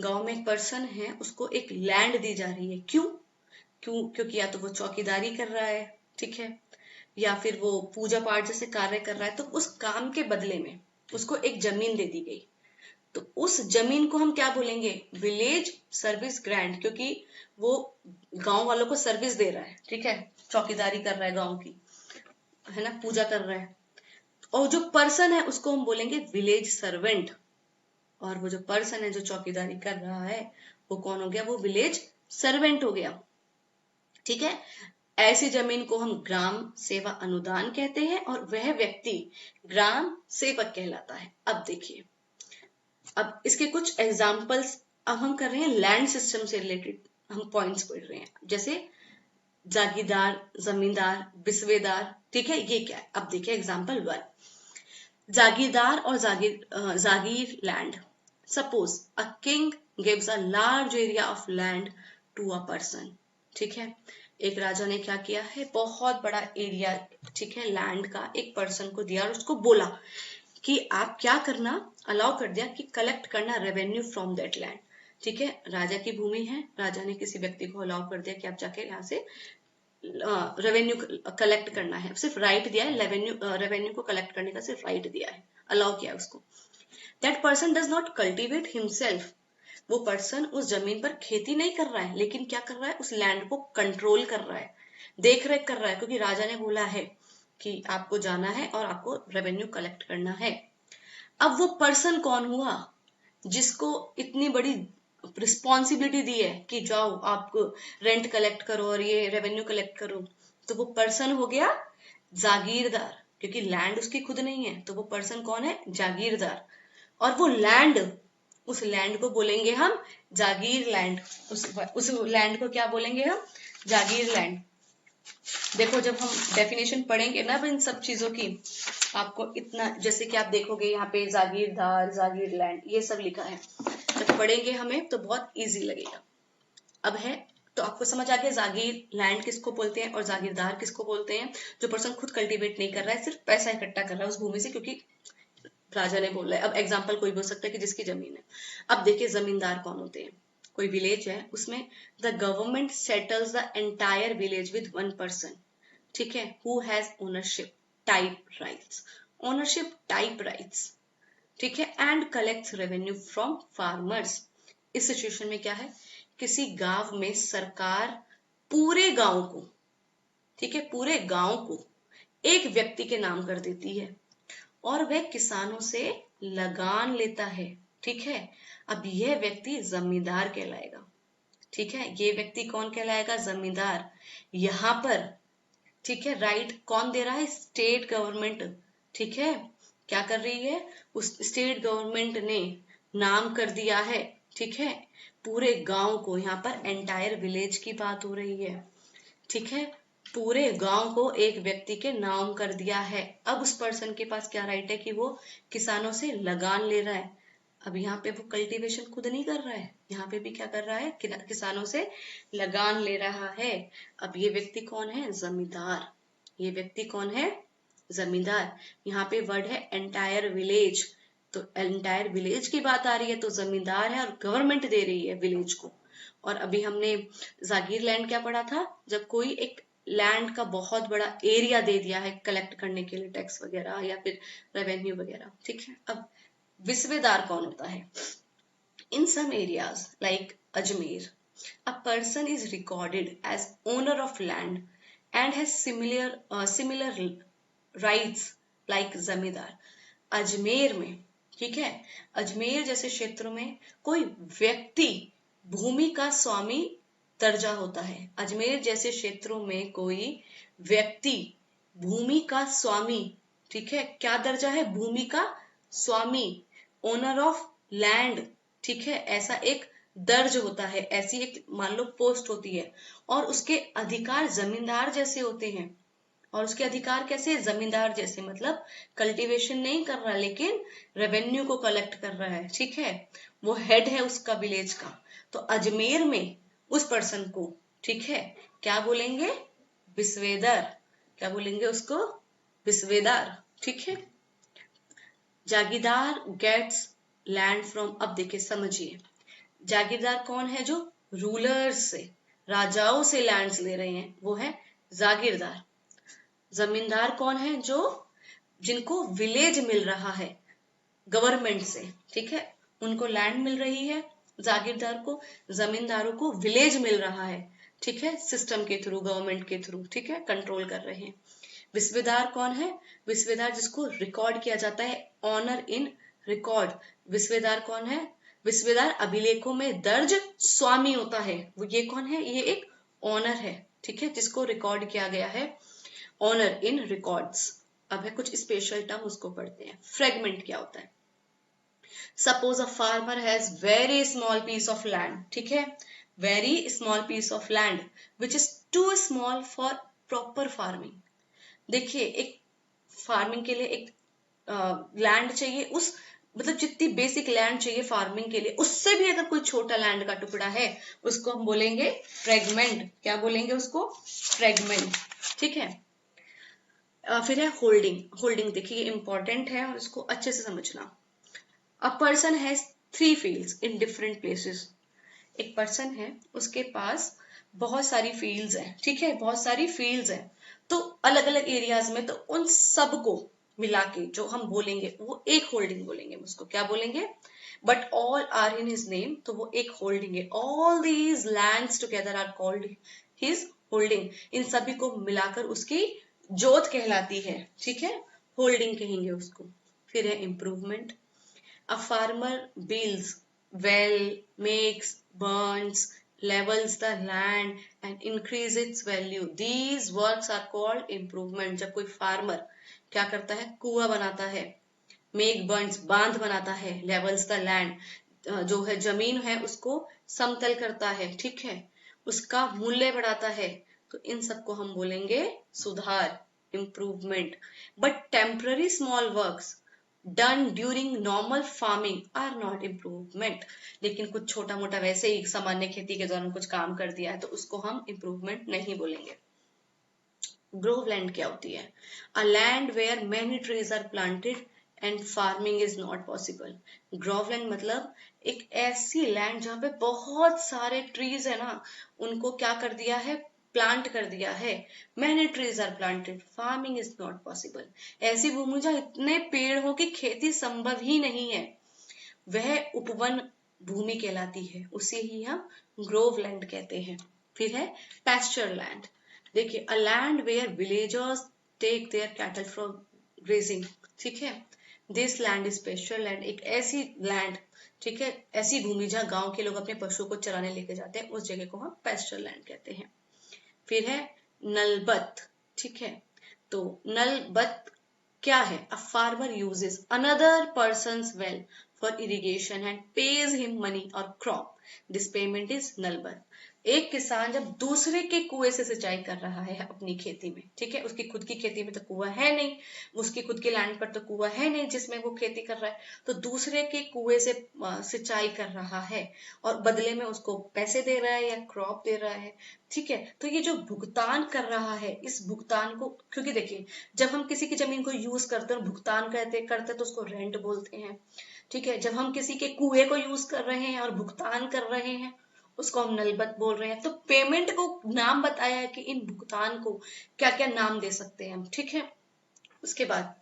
गांव में एक पर्सन है, उसको एक लैंड दी जा रही है। क्योंकि या तो वो चौकीदारी कर रहा है, ठीक है, या फिर वो पूजा पाठ जैसे कार्य कर रहा है, तो उस काम के बदले में उसको एक जमीन दे दी गई। तो उस जमीन को हम क्या बोलेंगे? विलेज सर्विस ग्रांट, क्योंकि वो गांव वालों को सर्विस दे रहा है, ठीक है, चौकीदारी कर रहा है गांव की, है ना, पूजा कर रहा है। और जो पर्सन है उसको हम बोलेंगे विलेज सर्वेंट, और वो जो पर्सन है जो चौकीदारी कर रहा है वो कौन हो गया? वो विलेज सर्वेंट हो गया, ठीक है। ऐसी जमीन को हम ग्राम सेवा अनुदान कहते हैं और वह व्यक्ति ग्राम सेवक कहलाता है। अब देखिए, अब इसके कुछ एग्जाम्पल्स अब हम कर रहे हैं, लैंड सिस्टम से रिलेटेड हम पॉइंट्स पढ़ रहे हैं, जैसे जागीरदार, जमींदार, बिस्वेदार, ठीक है, ये क्या है? अब देखिए एग्जाम्पल 1, जागीरदार और जागीर land. Suppose a king gives a large area of land to a person, ठीक है, एक राजा ने क्या किया है? बहुत बड़ा एरिया, ठीक है, लैंड का एक पर्सन को दिया और उसको बोला कि आप क्या करना, अलाउ कर दिया कि कलेक्ट करना रेवेन्यू फ्रॉम दैट लैंड, ठीक है, राजा की भूमि है, राजा ने किसी व्यक्ति को अलाउ कर दिया कि आप जाके यहाँ से रेवेन्यू कलेक्ट करना है, सिर्फ राइट दिया है, रेवेन्यू को कलेक्ट करने का सिर्फ राइट दिया है, अलाउ किया उसको। That person does not cultivate himself, वो पर्सन उस जमीन पर खेती नहीं कर रहा है, लेकिन क्या कर रहा है? उस लैंड को कंट्रोल कर रहा है, देख रेख कर रहा है, क्योंकि राजा ने बोला है कि आपको जाना है और आपको रेवेन्यू कलेक्ट करना है। अब वो पर्सन कौन हुआ जिसको इतनी बड़ी रिस्पॉन्सिबिलिटी दी है कि जाओ आप रेंट कलेक्ट करो और ये रेवेन्यू कलेक्ट करो, तो वो पर्सन हो गया जागीरदार, क्योंकि लैंड उसकी खुद नहीं है, तो वो पर्सन कौन है, जागीरदार। और वो लैंड, उस लैंड को बोलेंगे हम जागीर लैंड, उस लैंड को क्या बोलेंगे हम, जागीर लैंड। देखो जब हम डेफिनेशन पढ़ेंगे ना इन सब चीजों की, आपको इतना, जैसे कि आप देखोगे यहाँ पे जागीरदार, जागीर लैंड, ये सब लिखा है, जब पढ़ेंगे हमें तो बहुत इजी लगेगा। अब है तो आपको समझ आ गया जागीर लैंड किसको बोलते हैं और जागीरदार किसको बोलते हैं। जो पर्सन खुद कल्टीवेट नहीं कर रहा है, सिर्फ पैसा इकट्ठा कर रहा है उस भूमि से, क्योंकि राजा ने बोला है। अब एग्जाम्पल कोई भी हो सकता है कि जिसकी जमीन है। अब देखिए जमींदार कौन होते हैं। कोई विलेज है, उसमें the government settles the entire village with one person, ठीक है, who has ownership type rights, ownership type rights, ठीक है, and collects revenue from farmers. इस सिचुएशन में क्या है, किसी गांव में सरकार पूरे गांव को, ठीक है, पूरे गांव को एक व्यक्ति के नाम कर देती है और वह किसानों से लगान लेता है, ठीक है। अब यह व्यक्ति जमींदार कहलाएगा, ठीक है, ये व्यक्ति कौन कहलाएगा, जमींदार। यहां पर, ठीक है, राइट कौन दे रहा है, स्टेट गवर्नमेंट, ठीक है, क्या कर रही है, उस स्टेट गवर्नमेंट ने नाम कर दिया है, ठीक है, पूरे गांव को। यहाँ पर एंटायर विलेज की बात हो रही है, ठीक है, पूरे गांव को एक व्यक्ति के नाम कर दिया है। अब उस पर्सन के पास क्या राइट है कि वो किसानों से लगान ले रहा है। अब यहाँ पे वो कल्टीवेशन खुद नहीं कर रहा है, यहाँ पे भी क्या कर रहा है, किसानों से लगान ले रहा है। अब ये व्यक्ति कौन है, जमींदार। ये व्यक्ति कौन है, जमींदार। यहाँ पे वर्ड है एंटायर विलेज, तो एंटायर विलेज की बात आ रही है, तो जमींदार है और गवर्नमेंट दे रही है विलेज को। और अभी हमने जागीर लैंड क्या पढ़ा था, जब कोई एक लैंड का बहुत बड़ा एरिया दे दिया है कलेक्ट करने के लिए टैक्स वगैरह या फिर रेवेन्यू वगैरह, ठीक है। अब विस्वेदार कौन होता है, in some areas like Ajmer a person is recorded as owner of land and has similar rights like जमींदार। अजमेर में, ठीक है, अजमेर जैसे क्षेत्रों में कोई व्यक्ति भूमि का स्वामी दर्जा होता है। अजमेर जैसे क्षेत्रों में कोई व्यक्ति भूमि का स्वामी, ठीक है, क्या दर्जा है, भूमि का स्वामी, ओनर ऑफ लैंड, ठीक है, ऐसा एक दर्ज होता है, ऐसी एक मान लो पोस्ट होती है। और उसके अधिकार जमींदार जैसे होते हैं। और उसके अधिकार कैसे, जमींदार जैसे, मतलब कल्टीवेशन नहीं कर रहा लेकिन रेवेन्यू को कलेक्ट कर रहा है, ठीक है, वो हेड है उसका विलेज का। तो अजमेर में उस पर्सन को, ठीक है, क्या बोलेंगे, विस्वेदार। क्या बोलेंगे उसको, विस्वेदार, ठीक है। जागीरदार गेट्स लैंड फ्रॉम, अब देखिए समझिए, जागीरदार कौन है, जो रूलर्स से, राजाओं से लैंड्स ले रहे हैं, वो है जागीरदार। जमींदार कौन है, जो जिनको विलेज मिल रहा है गवर्नमेंट से, ठीक है, उनको लैंड मिल रही है, जागीरदार को, जमींदारों को विलेज मिल रहा है, ठीक है, सिस्टम के थ्रू, गवर्नमेंट के थ्रू, ठीक है, कंट्रोल कर रहे हैं। विस्वेदार कौन है, विस्वेदार जिसको रिकॉर्ड किया जाता है, ऑनर इन रिकॉर्ड। विस्वेदार कौन है, विस्वेदार अभिलेखों में दर्ज स्वामी होता है। वो ये कौन है, ये एक ऑनर है, ठीक है, जिसको रिकॉर्ड किया गया है, ऑनर इन रिकॉर्ड्स। अब है कुछ स्पेशल टर्म, उसको पढ़ते हैं। फ्रेगमेंट क्या होता है, suppose a farmer has very small piece of land, ठीक है, very small piece of land which is too small for proper farming. देखिए एक फार्मिंग के लिए एक लैंड चाहिए, उस मतलब जितनी बेसिक लैंड चाहिए फार्मिंग के लिए, उससे भी अगर कोई छोटा लैंड का टुकड़ा है, उसको हम बोलेंगे फ्रेगमेंट। क्या बोलेंगे उसको, फ्रेगमेंट, ठीक है। फिर है होल्डिंग। होल्डिंग देखिए इंपॉर्टेंट है और इसको अच्छे से समझना। A person has 3 fields in different places. एक पर्सन है, उसके पास बहुत सारी फील्ड्स हैं, ठीक है, बहुत सारी फील्ड्स हैं, तो अलग अलग एरियाज में, तो उन सबको मिला के जो हम बोलेंगे वो एक होल्डिंग बोलेंगे, उसको क्या बोलेंगे, but all are in his name, तो वो एक होल्डिंग है। All these lands together are called his holding. इन सभी को मिलाकर उसकी जोत कहलाती है, ठीक है, होल्डिंग कहेंगे उसको। फिर है improvement. A farmer builds well, makes, burns, levels the land and increase its value. These works are called improvement. जब कोई फार्मर क्या करता है, कुआं बनाता है, मेक बर्न्स बांध बनाता है, लेवल्स द लैंड जो है जमीन है उसको समतल करता है, ठीक है, उसका मूल्य बढ़ाता है, तो इन सबको हम बोलेंगे सुधार, improvement. But temporary small works done during normal farming are not improvement. लेकिन कुछ छोटा मोटा वैसे ही सामान्य खेती के दौरान कुछ काम कर दिया है तो उसको हम इम्प्रूवमेंट नहीं बोलेंगे. ग्रोवलैंड क्या होती है? A land where many trees are planted and farming is not possible. Grove land मतलब एक ऐसी लैंड जहां पे बहुत सारे ट्रीज है ना, उनको क्या कर दिया है, प्लांट कर दिया है. Many trees are planted, farming is not possible. ऐसी भूमि जहां इतने पेड़ हो कि खेती संभव ही नहीं है, वह उपवन भूमि कहलाती है, उसे ही हम ग्रोवलैंड कहते हैं. फिर है पैस्चर लैंड. देखिए, a land where villagers take their cattle from grazing, ठीक है, this land is pasture land. एक ऐसी लैंड, ठीक है, ऐसी भूमि जहां गांव के लोग अपने पशुओं को चराने लेके जाते हैं, उस जगह को हम पैस्चर लैंड कहते हैं. फिर है नलबत, ठीक है, तो नलबत क्या है? A farmer uses another person's well for irrigation and pays him money और क्रॉप. दिस पेमेंट इज नलबत. एक किसान जब दूसरे के कुएं से सिंचाई कर रहा है अपनी खेती में, ठीक है, उसकी खुद की खेती में तो कुआं है नहीं, उसकी खुद के लैंड पर तो कुआं है नहीं जिसमें वो खेती कर रहा है, तो दूसरे के कुएं से सिंचाई कर रहा है और बदले में उसको पैसे दे रहा है या क्रॉप दे रहा है, ठीक है. तो ये जो भुगतान कर रहा है, इस भुगतान को, क्योंकि देखिए जब हम किसी की जमीन को यूज करते हैं और भुगतान करते तो उसको रेंट बोलते हैं, ठीक है. जब हम किसी के कुएं को यूज कर रहे हैं और भुगतान कर रहे हैं उसको हम नलबत बोल रहे हैं. तो पेमेंट को नाम बताया है कि इन भुगतान को क्या क्या नाम दे सकते हैं हम, ठीक है. उसके बाद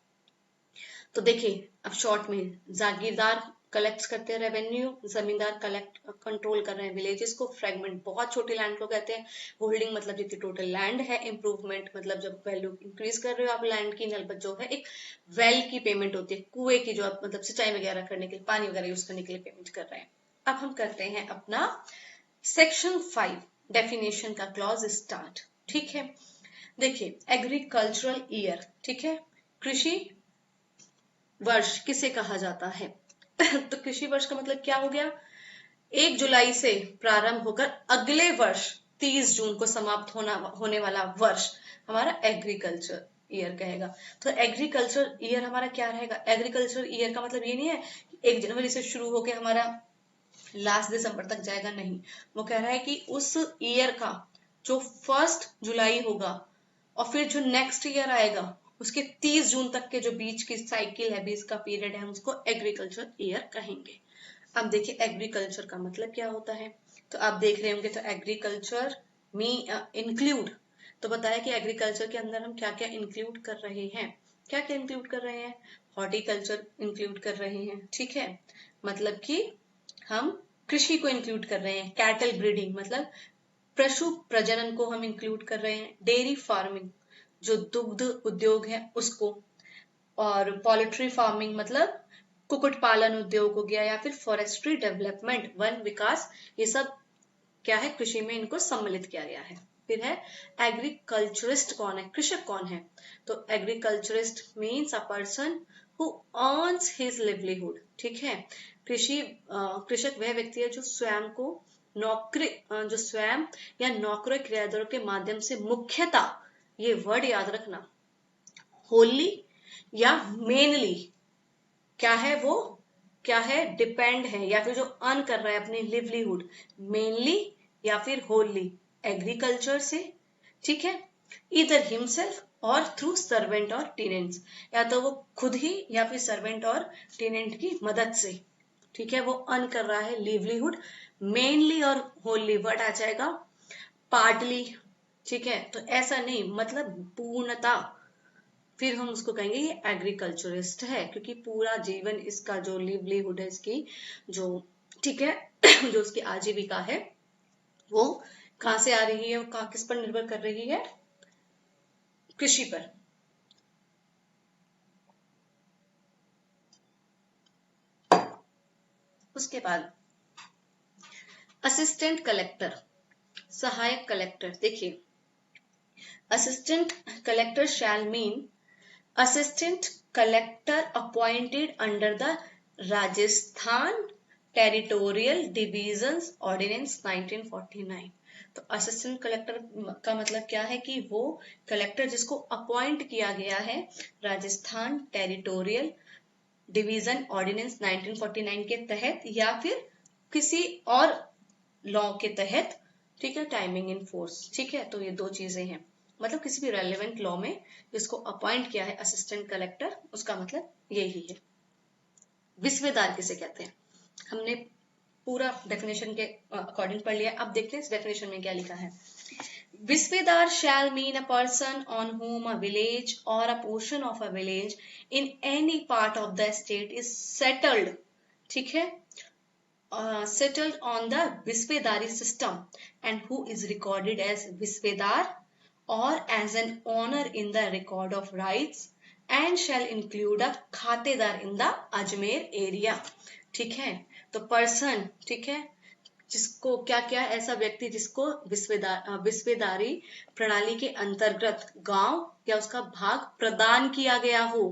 तो देखिए अब शॉर्ट में, जागीरदार कलेक्ट करते हैं रेवेन्यू, जमींदार कलेक्ट कंट्रोल कर रहे हैं विलेजेस को, फ्रेगमेंट बहुत छोटी लैंड को कहते हैं, होल्डिंग मतलब जितनी टोटल लैंड है, इंप्रूवमेंट मतलब जब वैल्यू इंक्रीज कर रहे हो आप लैंड की, नलबत जो है एक वेल की पेमेंट होती है, कुएं की जो आप मतलब सिंचाई वगैरह करने के लिए, पानी वगैरह यूज करने के लिए पेमेंट कर रहे हैं. अब हम करते हैं अपना सेक्शन 5 डेफिनेशन का क्लॉज स्टार्ट, ठीक है. देखिए एग्रीकल्चरल ईयर, ठीक है, कृषि वर्ष किसे कहा जाता है? तो कृषि वर्ष का मतलब क्या हो गया? 1 जुलाई से प्रारंभ होकर अगले वर्ष 30 जून को समाप्त होने वाला वर्ष हमारा एग्रीकल्चर ईयर कहेगा. तो एग्रीकल्चर ईयर हमारा क्या रहेगा? एग्रीकल्चर ईयर का मतलब ये नहीं है 1 जनवरी से शुरू होकर हमारा लास्ट दिसंबर तक जाएगा, नहीं. वो कह रहा है कि उस ईयर का जो 1 जुलाई होगा और फिर जो नेक्स्ट ईयर आएगा उसके 30 जून तक के जो बीच की साइकिल है, बीच का पीरियड है, हम उसको एग्रीकल्चर ईयर कहेंगे. अब देखिए एग्रीकल्चर का मतलब क्या होता है, तो आप देख रहे होंगे, तो एग्रीकल्चर मी इंक्लूड, तो बताया कि एग्रीकल्चर के अंदर हम क्या क्या इंक्लूड कर रहे हैं, क्या क्या इंक्लूड कर रहे हैं, हॉर्टिकल्चर इंक्लूड कर रहे हैं, ठीक है, मतलब कि हम कृषि को इंक्लूड कर रहे हैं, कैटल ब्रीडिंग मतलब पशु प्रजनन को हम इंक्लूड कर रहे हैं, डेयरी फार्मिंग जो दुग्ध उद्योग है उसको, और पोल्ट्री फार्मिंग मतलब कुक्कुट पालन उद्योग हो गया, या फिर फॉरेस्ट्री डेवलपमेंट वन विकास, ये सब क्या है कृषि में इनको सम्मिलित किया गया है. फिर है एग्रीकल्चरिस्ट कौन है, कृषक कौन है? तो agriculturist means a person who earns his livelihood, ठीक है. कृषक वह व्यक्ति है जो स्वयं को नौकरी जो स्वयं या नौकरी किराएदारों के माध्यम से मुख्यतः, ये वर्ड याद रखना, होली या मेनली क्या है, वो क्या है, डिपेंड है, या फिर जो अर्न कर रहा है अपनी लिवलीहुड मेनली या फिर होली एग्रीकल्चर से, ठीक है, इधर हिमसेल्फ और थ्रू सर्वेंट और टेनेंट्स, या तो वो खुद ही या फिर सर्वेंट और टेनेंट की मदद से, ठीक है, वो अर्न कर रहा है लिवलीहुड. मेनली और होली वर्ड आ जाएगा पार्टली, ठीक है, तो ऐसा नहीं मतलब पूर्णता, फिर हम उसको कहेंगे ये एग्रीकल्चरिस्ट है, क्योंकि पूरा जीवन इसका जो लिवलीहुड है इसकी जो, ठीक है, जो उसकी आजीविका है वो कहाँ से आ रही है, वो किस पर निर्भर कर रही है, कृषि पर. उसके बाद असिस्टेंट कलेक्टर, सहायक कलेक्टर। देखिए, assistant collector shell mean assistant collector appointed under the Rajasthan Territorial Divisions Ordinance 1949। तो असिस्टेंट कलेक्टर का मतलब क्या है कि वो कलेक्टर जिसको अपॉइंट किया गया है राजस्थान टेरिटोरियल डिवीजन ऑर्डिनेंस 1949 के तहत या फिर किसी और लॉ के तहत, ठीक है, टाइमिंग इन फोर्स। ठीक है, तो ये दो चीजें हैं, मतलब किसी भी रेलेवेंट लॉ में जिसको अपॉइंट किया है असिस्टेंट कलेक्टर, उसका मतलब यही है। विस्वेदार किसे कहते हैं, हमने पूरा डेफिनेशन के अकॉर्डिंग पढ़ लिया। अब देखते हैं इस डेफिनेशन में क्या लिखा है। विस्वेदार shall mean a person on whom a village or a portion of a village in any part of the state is settled, ठीक है, settled on the Visvedari system and who is recorded as Visvedar or as an owner in the record of rights and shall include a खातेदार in the Ajmer area। ठीक है, तो person, ठीक है, जिसको क्या क्या ऐसा व्यक्ति जिसको विस्वेदारी प्रणाली के अंतर्गत गांव या उसका भाग प्रदान किया गया हो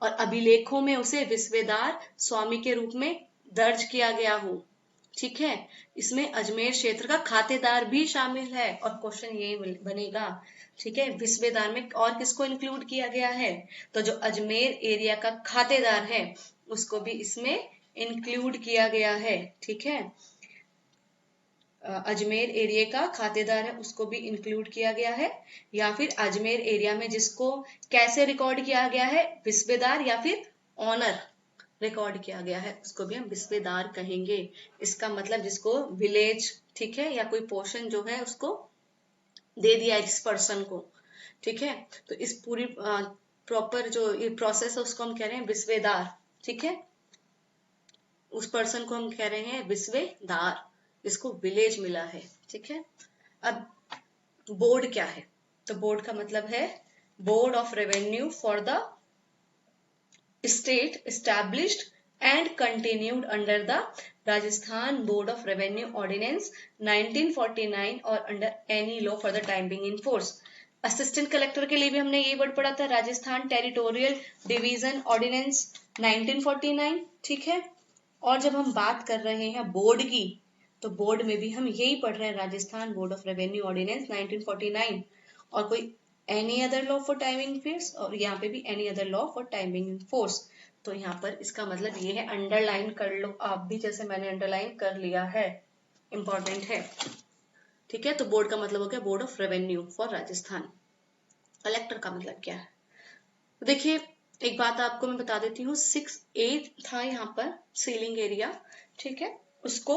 और अभिलेखों में उसे विस्वेदार स्वामी के रूप में दर्ज किया गया हो। ठीक है, इसमें अजमेर क्षेत्र का खातेदार भी शामिल है और क्वेश्चन यही बनेगा। ठीक है, विस्वेदार में और किसको इंक्लूड किया गया है, तो जो अजमेर एरिया का खातेदार है उसको भी इसमें इंक्लूड किया गया है। ठीक है, अजमेर एरिया का खातेदार है उसको भी इंक्लूड किया गया है, या फिर अजमेर एरिया में जिसको कैसे रिकॉर्ड किया गया है, विस्वेदार या फिर ऑनर रिकॉर्ड किया गया है, उसको भी हम विस्वेदार कहेंगे। इसका मतलब जिसको विलेज, ठीक है, या कोई पोर्शन जो है उसको दे दिया है जिस पर्सन को। ठीक है, तो इस पूरी प्रॉपर जो ये प्रोसेस है उसको हम कह रहे हैं विस्वेदार। ठीक है, उस पर्सन को हम कह रहे हैं विस्वेदार जिसको विलेज मिला है। ठीक है, अब बोर्ड क्या है, तो बोर्ड का मतलब है board of revenue for the state established and continued under the Rajasthan board of revenue ordinance 1949 और under any law for the time being in force. Assistant collector के लिए भी हमने यही वर्ड पढ़ा था, राजस्थान टेरिटोरियल डिवीजन ऑर्डिनेंस 1949। ठीक है, और जब हम बात कर रहे हैं बोर्ड की, तो बोर्ड में भी हम यही पढ़ रहे हैं Rajasthan board of revenue ordinance 1949 और कोई any other law for timing force, और यहाँ पे भी any other law for timing in force. तो यहाँ पर इसका मतलब ये है, अंडरलाइन कर लो आप भी, जैसे मैंने अंडरलाइन कर लिया है, इंपॉर्टेंट है। ठीक है, तो बोर्ड का मतलब हो गया board of revenue for Rajasthan. Collector का मतलब क्या है, देखिए एक बात आपको मैं बता देती हूँ, 6A था यहाँ पर सीलिंग एरिया। ठीक है, उसको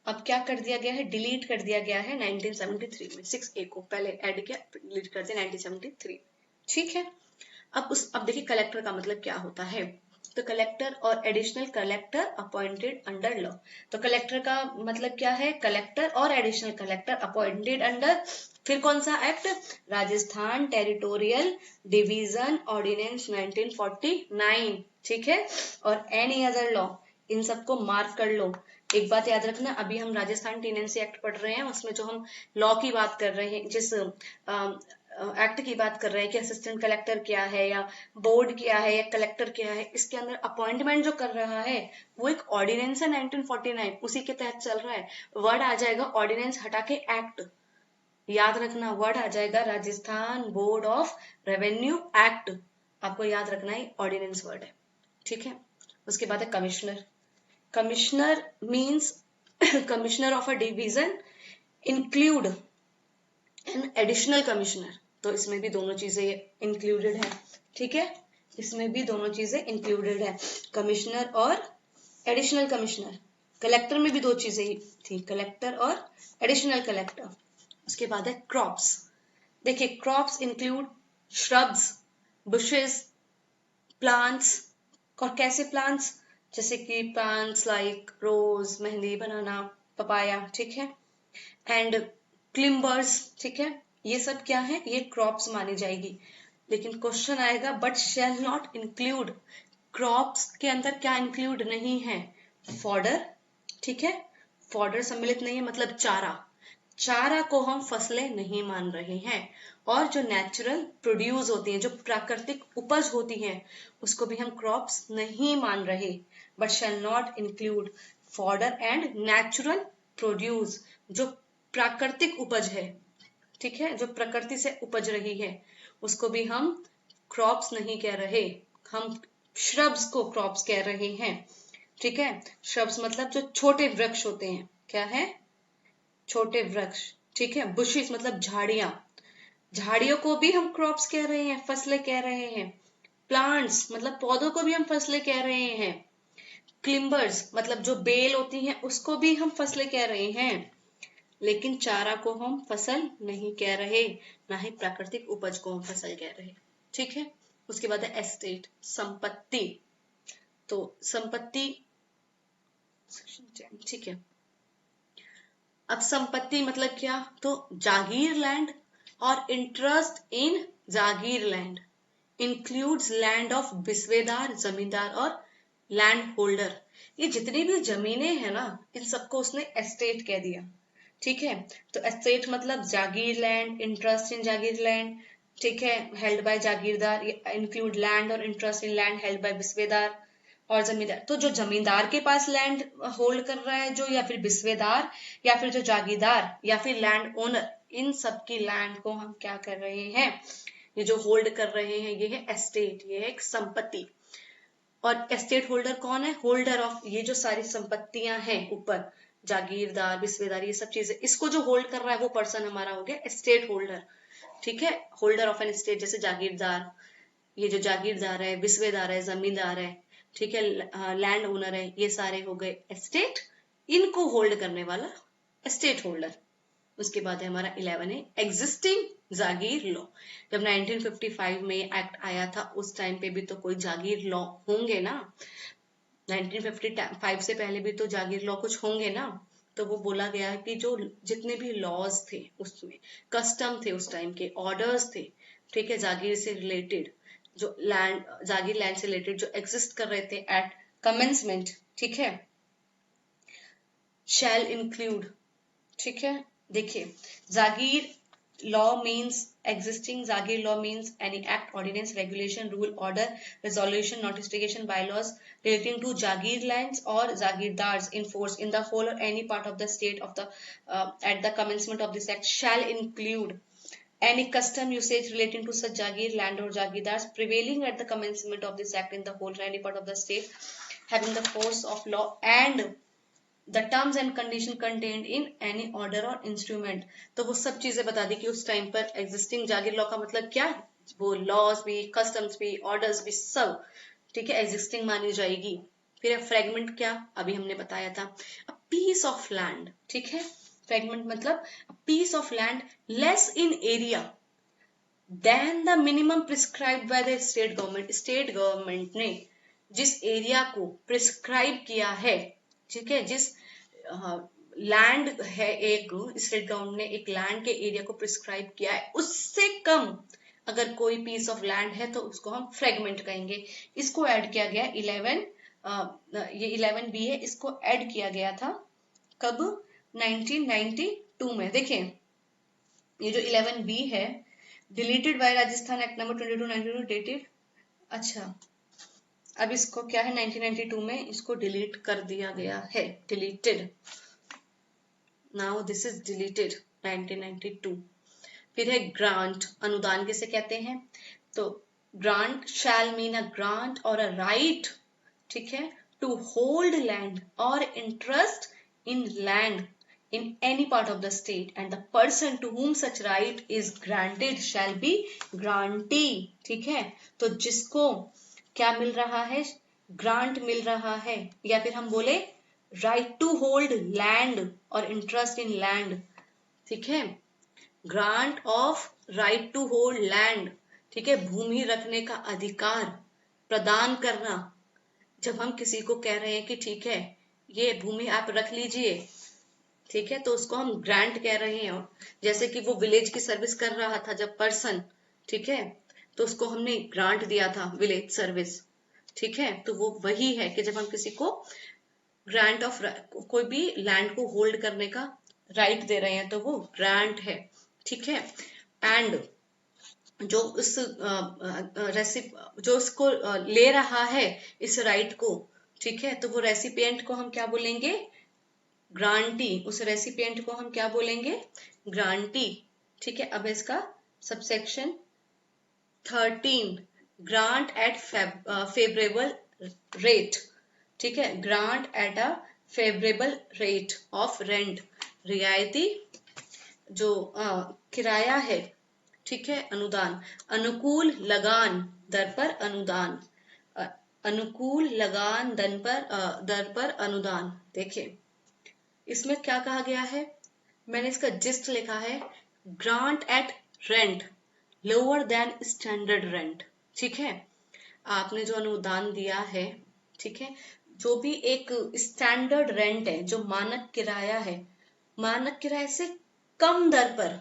अब क्या कर दिया गया है, डिलीट कर दिया गया है 1973 में। 6A को पहले ऐड किया, डिलीट कर दिया 1973। ठीक है, अब देखिए कलेक्टर का मतलब क्या होता है, तो कलेक्टर और additional collector appointed under law. तो कलेक्टर का मतलब क्या है, कलेक्टर और एडिशनल कलेक्टर अपॉइंटेड अंडर, फिर कौन सा act, Rajasthan territorial division ordinance 1949। ठीक है, और एनी अदर लॉ, इन सबको मार्क कर लो। एक बात याद रखना, अभी हम राजस्थान टेनेंसी एक्ट पढ़ रहे हैं, उसमें जो हम लॉ की बात कर रहे हैं, जिस एक्ट की बात कर रहे हैं कि असिस्टेंट कलेक्टर क्या है या बोर्ड क्या है या कलेक्टर क्या है, इसके अंदर अपॉइंटमेंट जो कर रहा है वो एक ऑर्डिनेंस है 1949, उसी के तहत चल रहा है। वर्ड आ जाएगा ऑर्डिनेंस हटा के एक्ट, याद रखना वर्ड आ जाएगा Rajasthan board of revenue act, आपको याद रखना है ऑर्डिनेंस वर्ड है। ठीक है, उसके बाद है commissioner. Commissioner means commissioner of a division include an additional commissioner, तो इसमें भी दोनों चीजें इंक्लूडेड है। ठीक है, इसमें भी दोनों चीजें इंक्लूडेड है, कमिश्नर और एडिशनल कमिश्नर। कलेक्टर में भी दो चीजें थी, कलेक्टर और एडिशनल कलेक्टर। उसके बाद है क्रॉप्स। देखिए crops include shrubs, bushes, plants, और कैसे प्लांट्स, जैसे कि प्लांट्स लाइक रोज, मेहंदी, बनाना, पपाया। ठीक है, एंड क्लिम्बर्स। ठीक है, ये सब क्या है, ये क्रॉप्स मानी जाएगी। लेकिन क्वेश्चन आएगा but shall not include, crops के अंदर क्या इंक्लूड नहीं है, फॉडर, ठीक है, फॉडर सम्मिलित नहीं है मतलब चारा, चारा को हम फसलें नहीं मान रहे हैं। और जो नेचुरल प्रोड्यूस होती हैं, जो प्राकृतिक उपज होती हैं, उसको भी हम क्रॉप्स नहीं मान रहे। But shall not include fodder and natural produce, जो प्राकृतिक उपज है, ठीक है, जो प्रकृति से उपज रही है, उसको भी हम क्रॉप्स नहीं कह रहे, हम श्रब्स को क्रॉप्स कह रहे हैं। ठीक है, श्रब्स मतलब जो छोटे वृक्ष होते हैं, क्या है, छोटे वृक्ष। ठीक है, बुशेस मतलब झाड़ियां, झाड़ियों को भी हम क्रॉप्स कह रहे हैं, फसलें कह रहे हैं। प्लांट्स मतलब पौधों को भी हम फसलें कह रहे हैं। क्लिम्बर्स मतलब जो बेल होती हैं, उसको भी हम फसलें कह रहे हैं। लेकिन चारा को हम फसल नहीं कह रहे, ना ही प्राकृतिक उपज को हम फसल कह रहे। ठीक है, उसके बाद है एस्टेट, संपत्ति। तो संपत्ति, ठीक है, अब संपत्ति मतलब क्या, तो जागीर लैंड और इंटरेस्ट इन जागीर लैंड इंक्लूड्स लैंड ऑफ बिस्वेदार, जमींदार और लैंड होल्डर। ये जितनी भी जमीनें हैं ना, इन सबको उसने एस्टेट कह दिया। ठीक है, तो एस्टेट मतलब जागीर लैंड, इंटरेस्ट इन जागीर लैंड, ठीक है, हेल्ड बाय जागीरदार, इंक्लूड लैंड और interest in land held by बिस्वेदार और जमींदार। तो जो जमींदार के पास लैंड होल्ड कर रहा है, जो, या फिर बिस्वेदार, या फिर जो जागीरदार, या फिर लैंड ओनर, इन सब की लैंड को हम क्या कर रहे हैं, ये जो होल्ड कर रहे हैं, ये है एस्टेट, ये है एक संपत्ति। और एस्टेट होल्डर कौन है, होल्डर ऑफ ये जो सारी संपत्तियां हैं ऊपर, जागीरदार, बिस्वेदार, ये सब चीजें, इसको जो होल्ड कर रहा है वो पर्सन हमारा हो गया एस्टेट होल्डर। ठीक है, होल्डर ऑफ एन एस्टेट, जैसे जागीरदार, ये जो जागीरदार है, बिस्वेदार है, जमींदार है, ठीक है, लैंड ओनर है, ये सारे हो गए एस्टेट, इनको होल्ड करने वाला एस्टेट होल्डर। उसके बाद है हमारा 11 है एग्जिस्टिंग जागीर लॉ। जब 1955 में एक्ट आया था, उस टाइम पे भी तो कोई जागीर लॉ होंगे ना, 1955 से पहले भी तो जागीर लॉ कुछ होंगे ना। तो वो बोला गया है कि जो जितने भी लॉज थे, उसमें कस्टम थे, उस टाइम के ऑर्डर्स थे, ठीक है, जागीर से रिलेटेड, जो लैंड, जागीर लैंड से रिलेटेड जो एग्जिस्ट कर रहे थे एट कमेंसमेंट, ठीक है, शैल इंक्लूड। ठीक है, देखिए, जागीर law means existing Zagir law means any act, ordinance, regulation, rule, order, resolution, notification, bylaws relating to Jagir lands or Zagirdars in force in the whole or any part of the state of the at the commencement of this act shall include any custom usage relating to such Jagir land or Jagirdars prevailing at the commencement of this act in the whole or any part of the state having the force of law and the terms and condition contained in any order और instrument. तो वो सब चीजें बता दी कि उस time पर existing जागीर law का मतलब क्या, वो लॉज भी, कस्टम्स भी, ऑर्डर्स भी, सब, ठीक है, एग्जिस्टिंग मानी जाएगी। फिर फ्रेगमेंट क्या, अभी हमने बताया था, अ पीस ऑफ लैंड। ठीक है, फ्रेगमेंट मतलब piece of land less in area than the minimum prescribed by the state government. State government ने जिस एरिया को प्रिस्क्राइब किया है, ठीक है, जिस लैंड है, एक स्टेट गवर्नमेंट ने एक लैंड के एरिया को प्रिस्क्राइब किया है, उससे कम अगर कोई पीस ऑफ लैंड है तो उसको हम फ्रेगमेंट कहेंगे। इसको ऐड किया गया 11, ये 11B है, इसको ऐड किया गया था कब, 1992 में। देखें, ये जो 11B है, deleted bye Rajasthan act number 2292 dated, अच्छा, अब इसको क्या है, 1992 में इसको डिलीट कर दिया गया है, deleted, now this is deleted 1992। फिर है ग्रांट, अनुदान किसे कहते हैं, तो grant shall mean a grant और अ राइट, ठीक है, टू होल्ड लैंड और interest in land in any part of the state and the person to whom such right is granted shall be grantee। ठीक है, तो जिसको क्या मिल रहा है, ग्रांट मिल रहा है, या फिर हम बोले राइट टू होल्ड लैंड और इंटरेस्ट इन लैंड। ठीक है, grant of right to hold land, ठीक है, भूमि रखने का अधिकार प्रदान करना। जब हम किसी को कह रहे हैं कि ठीक है, ये भूमि आप रख लीजिए, ठीक है, तो उसको हम ग्रांट कह रहे हैं। जैसे कि वो विलेज की सर्विस कर रहा था जब पर्सन, ठीक है, तो उसको हमने ग्रांट दिया था विलेज सर्विस। ठीक है, तो वो वही है कि जब हम किसी को ग्रांट ऑफ, कोई भी लैंड को होल्ड करने का राइट दे रहे हैं तो वो ग्रांट है, ठीक है। एंड जो उस जो उसको ले रहा है इस राइट को, ठीक है, तो वो रेसिपिएंट को हम क्या बोलेंगे, ग्रांटी। उस रेसिपिएंट को हम क्या बोलेंगे, ग्रांटी, ठीक है। अब इसका subsection 13, grant at favourable rate, ठीक है, grant at a favourable rate of rent, रियायती जो किराया है, ठीक है, अनुदान, अनुकूल लगान दर पर अनुदान, अनुकूल लगान दर पर अनुदान। देखिए इसमें क्या कहा गया है, मैंने इसका जिस्ट लिखा है, grant at rent lower than standard rent, ठीक है। आपने जो अनुदान दिया है, ठीक है, जो भी एक स्टैंडर्ड रेंट है, जो मानक किराया है, मानक किराए से कम दर पर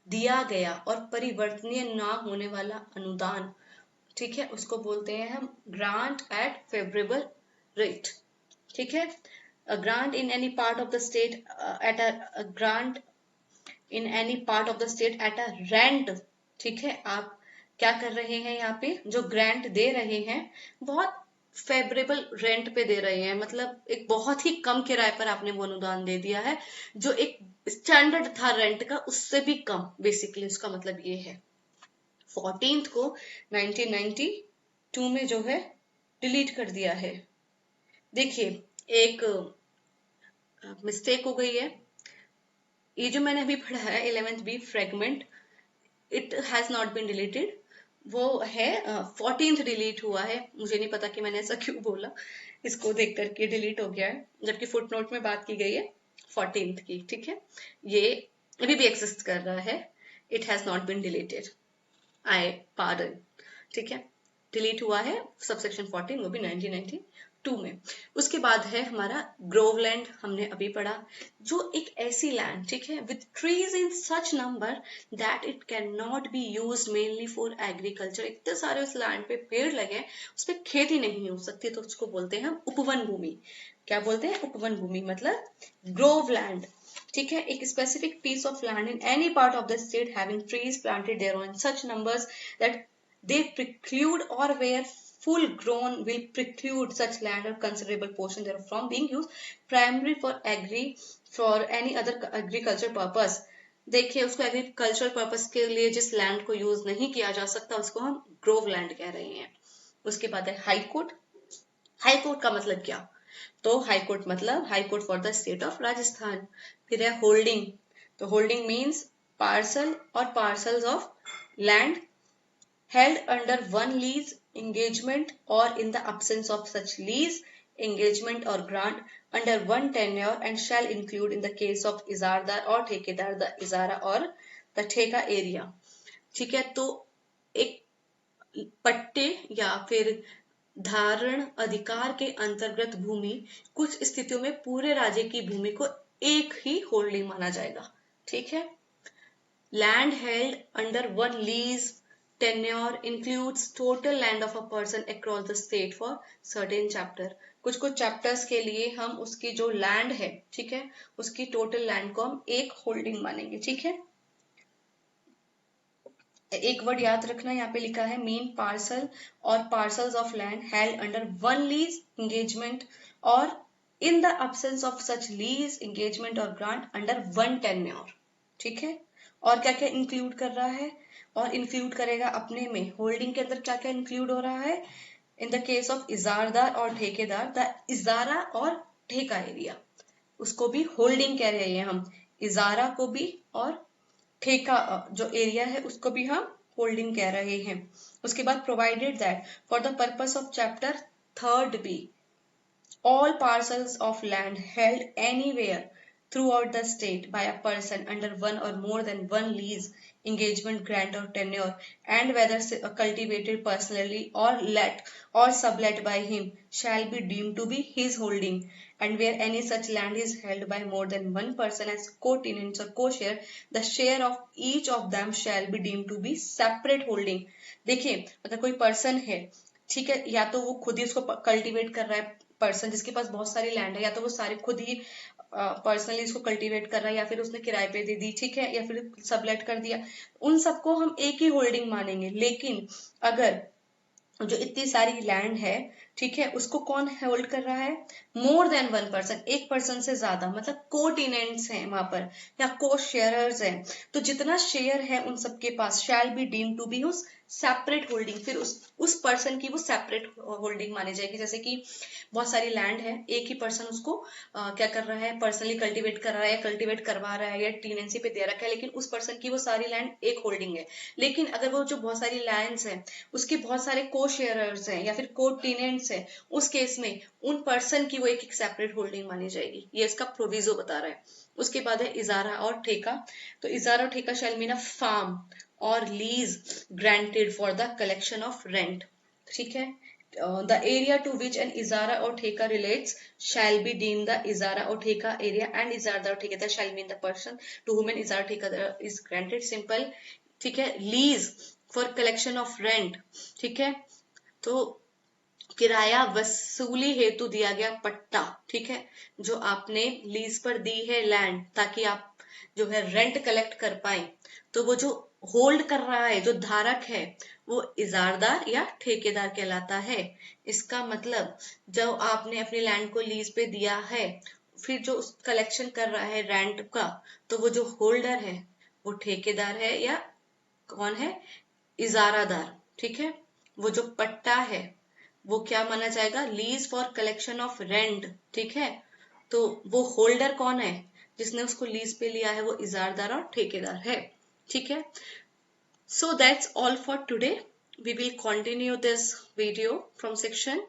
दिया गया और परिवर्तनीय ना होने वाला अनुदान, ठीक है, उसको बोलते हैं हम ग्रांट एट फेवरेबल रेट, ठीक है। A grant in any part of the state a grant in any part of the state at a rent, ठीक है। आप क्या कर रहे हैं यहाँ पे, जो ग्रांट दे रहे हैं बहुत फेवरेबल रेंट पे दे रहे हैं, मतलब एक बहुत ही कम किराए पर आपने वो अनुदान दे दिया है, जो एक स्टैंडर्ड था रेंट का उससे भी कम, बेसिकली उसका मतलब ये है। 14th को 1992 में जो है डिलीट कर दिया है। देखिए एक मिस्टेक हो गई है, ये जो मैंने अभी पढ़ा है 11th B fragment, it has not been deleted, वो है 14th डिलीट हुआ है, मुझे नहीं पता कि मैंने ऐसा क्यों बोला, इसको देख करके डिलीट हो गया है, जबकि फुटनोट में बात की गई है 14th की, ठीक है। ये अभी भी एग्जिस्ट कर रहा है, it has not been deleted, I pardon, ठीक है। डिलीट हुआ है सबसेक्शन 14, वो भी 1992 में। उसके बाद है हमारा ग्रोवलैंड, हमने अभी पढ़ा, जो एक ऐसी लैंड, ठीक है, with trees in such number that it can not be use mainly for agriculture, इतने सारे उस लैंड पे पेड़ लगे उस पर खेती नहीं हो सकती, तो उसको बोलते हैं हम उपवन भूमि। क्या बोलते हैं, उपवन भूमि, मतलब ग्रोवलैंड, ठीक है। एक specific piece of land in any part of the state having trees planted there in such numbers that they preclude or where full grown will preclude such land or considerable portion thereof from being used primarily for any other agriculture purpose। देखिए उसको agriculture purpose के लिए जिस land को use नहीं किया जा सकता उसको हम ग्रोव लैंड कह रहे हैं। उसके बाद है हाई कोर्ट। हाई कोर्ट का मतलब क्या, तो हाई कोर्ट मतलब high court for the state of Rajasthan. फिर है होल्डिंग, तो होल्डिंग मीन्स पार्सल और parcels of land held under one lease engagement or in the absence of such lease engagement or grant under one tenure and shall include in the case of इजारदार और ठेकेदार the इजारा और the ठेका area, ठीक है। तो एक पट्टे या फिर धारण अधिकार के अंतर्गत भूमि कुछ स्थितियों में पूरे राज्य की भूमि को एक ही होल्डिंग माना जाएगा, ठीक है। Land held under one lease tenure includes total land of a person across the state for certain chapter। कुछ कुछ चैप्टर्स के लिए हम उसकी जो लैंड है, ठीक है, उसकी टोटल लैंड को हम एक होल्डिंग मानेंगे, ठीक है। एक वर्ड याद रखना, यहाँ पे लिखा है मीन पार्सल और parcels of land held under one lease engagement और in the absence of such lease engagement और ग्रांट अंडर वन टेन्योर, ठीक है। और क्या क्या इंक्लूड कर रहा है, और इंक्लूड करेगा अपने में होल्डिंग के अंदर क्या क्या इंक्लूड हो रहा है, इन द केस ऑफ इजारदार और ठेकेदार द इजारा और ठेका एरिया, उसको भी होल्डिंग कह रहे हैं हम, इजारा को भी और ठेका जो एरिया है उसको भी हम होल्डिंग कह रहे हैं। उसके बाद provided that for the purpose of chapter 3rd B all parcels of land held anywhere throughout the state by a person under one or more than one lease, engagement, grant or tenure, and whether cultivated personally or let or sublet by him, shall be deemed to be his holding, and where any such land is held by more than one person as co-tenants or co-share, the share of each of them shall be deemed to be separate holding। देखिए अगर कोई person है, ठीक है, या तो वो खुद ही उसको कल्टीवेट कर रहा है पर्सन जिसके पास बहुत सारी लैंड है, या तो वो सारे खुद ही पर्सनली इसको कल्टीवेट कर रहा है, या फिर उसने किराए पे दे दी, ठीक है, या फिर सबलेट कर दिया, उन सबको हम एक ही होल्डिंग मानेंगे। लेकिन अगर जो इतनी सारी लैंड है, ठीक है, उसको कौन होल्ड कर रहा है? मोर देन वन पर्सन, एक पर्सन से ज्यादा, मतलब को टेनेंट्स हैं वहां पर या को शेयरर्स हैं, तो जितना शेयर है उन सबके पास shall be deem to be उस सेपरेट होल्डिंग, फिर उस पर्सन की वो सेपरेट होल्डिंग मानी जाएगी। जैसे कि बहुत सारी लैंड है, एक ही पर्सन उसको क्या कर रहा है, पर्सनली कल्टीवेट कर रहा है, या कल्टीवेट करवा रहा है, या टीनेंसी पे दे रखा है, लेकिन उस पर्सन की वो सारी लैंड एक होल्डिंग है। लेकिन अगर वो जो बहुत सारी लैंड्स हैं उसके बहुत सारे को शेयरर्स हैं या फिर को टीनेंट्स हैं, उस केस में उन पर्सन की वो एक एक सेपरेट होल्डिंग मानी जाएगी। ये इसका प्रोविजो बता रहा है। उसके बाद है इजारा और ठेका। तो इजारा और ठेका शैल मीन अ फार्म और lease granted for the collection of rent, ठीक है। The area to which an izara or theka relates shall be deemed the izara or theka area, and izara or theka shall mean the person to whom an izara theka is granted. Simple, ठीक है। Lease for collection of rent, ठीक है, तो किराया वसूली हेतु दिया गया पट्टा, ठीक है, जो आपने लीज पर दी है लैंड ताकि आप जो है रेंट कलेक्ट कर पाए, तो वो जो होल्ड कर रहा है, जो धारक है, वो इजारदार या ठेकेदार कहलाता है। इसका मतलब जब आपने अपनी लैंड को लीज पे दिया है, फिर जो कलेक्शन कर रहा है रेंट का, तो वो जो होल्डर है वो ठेकेदार है या कौन है? इजारादार, ठीक है। वो जो पट्टा है वो क्या माना जाएगा? Lease for collection of rent, ठीक है। तो वो होल्डर कौन है? जिसने उसको लीज पे लिया है वो इजारदार और ठेकेदार है, ठीक है। So that's all for today. We will continue this video from section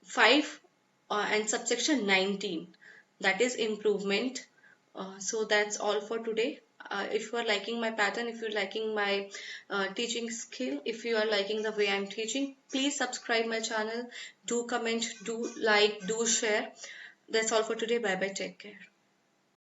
5 and subsection 19, that is improvement. So that's all for today. If you are liking my pattern, if you're liking my teaching skill, if you are liking the way I'm teaching, please subscribe my channel, do comment, do like, do share. That's all for today. Bye bye, take care.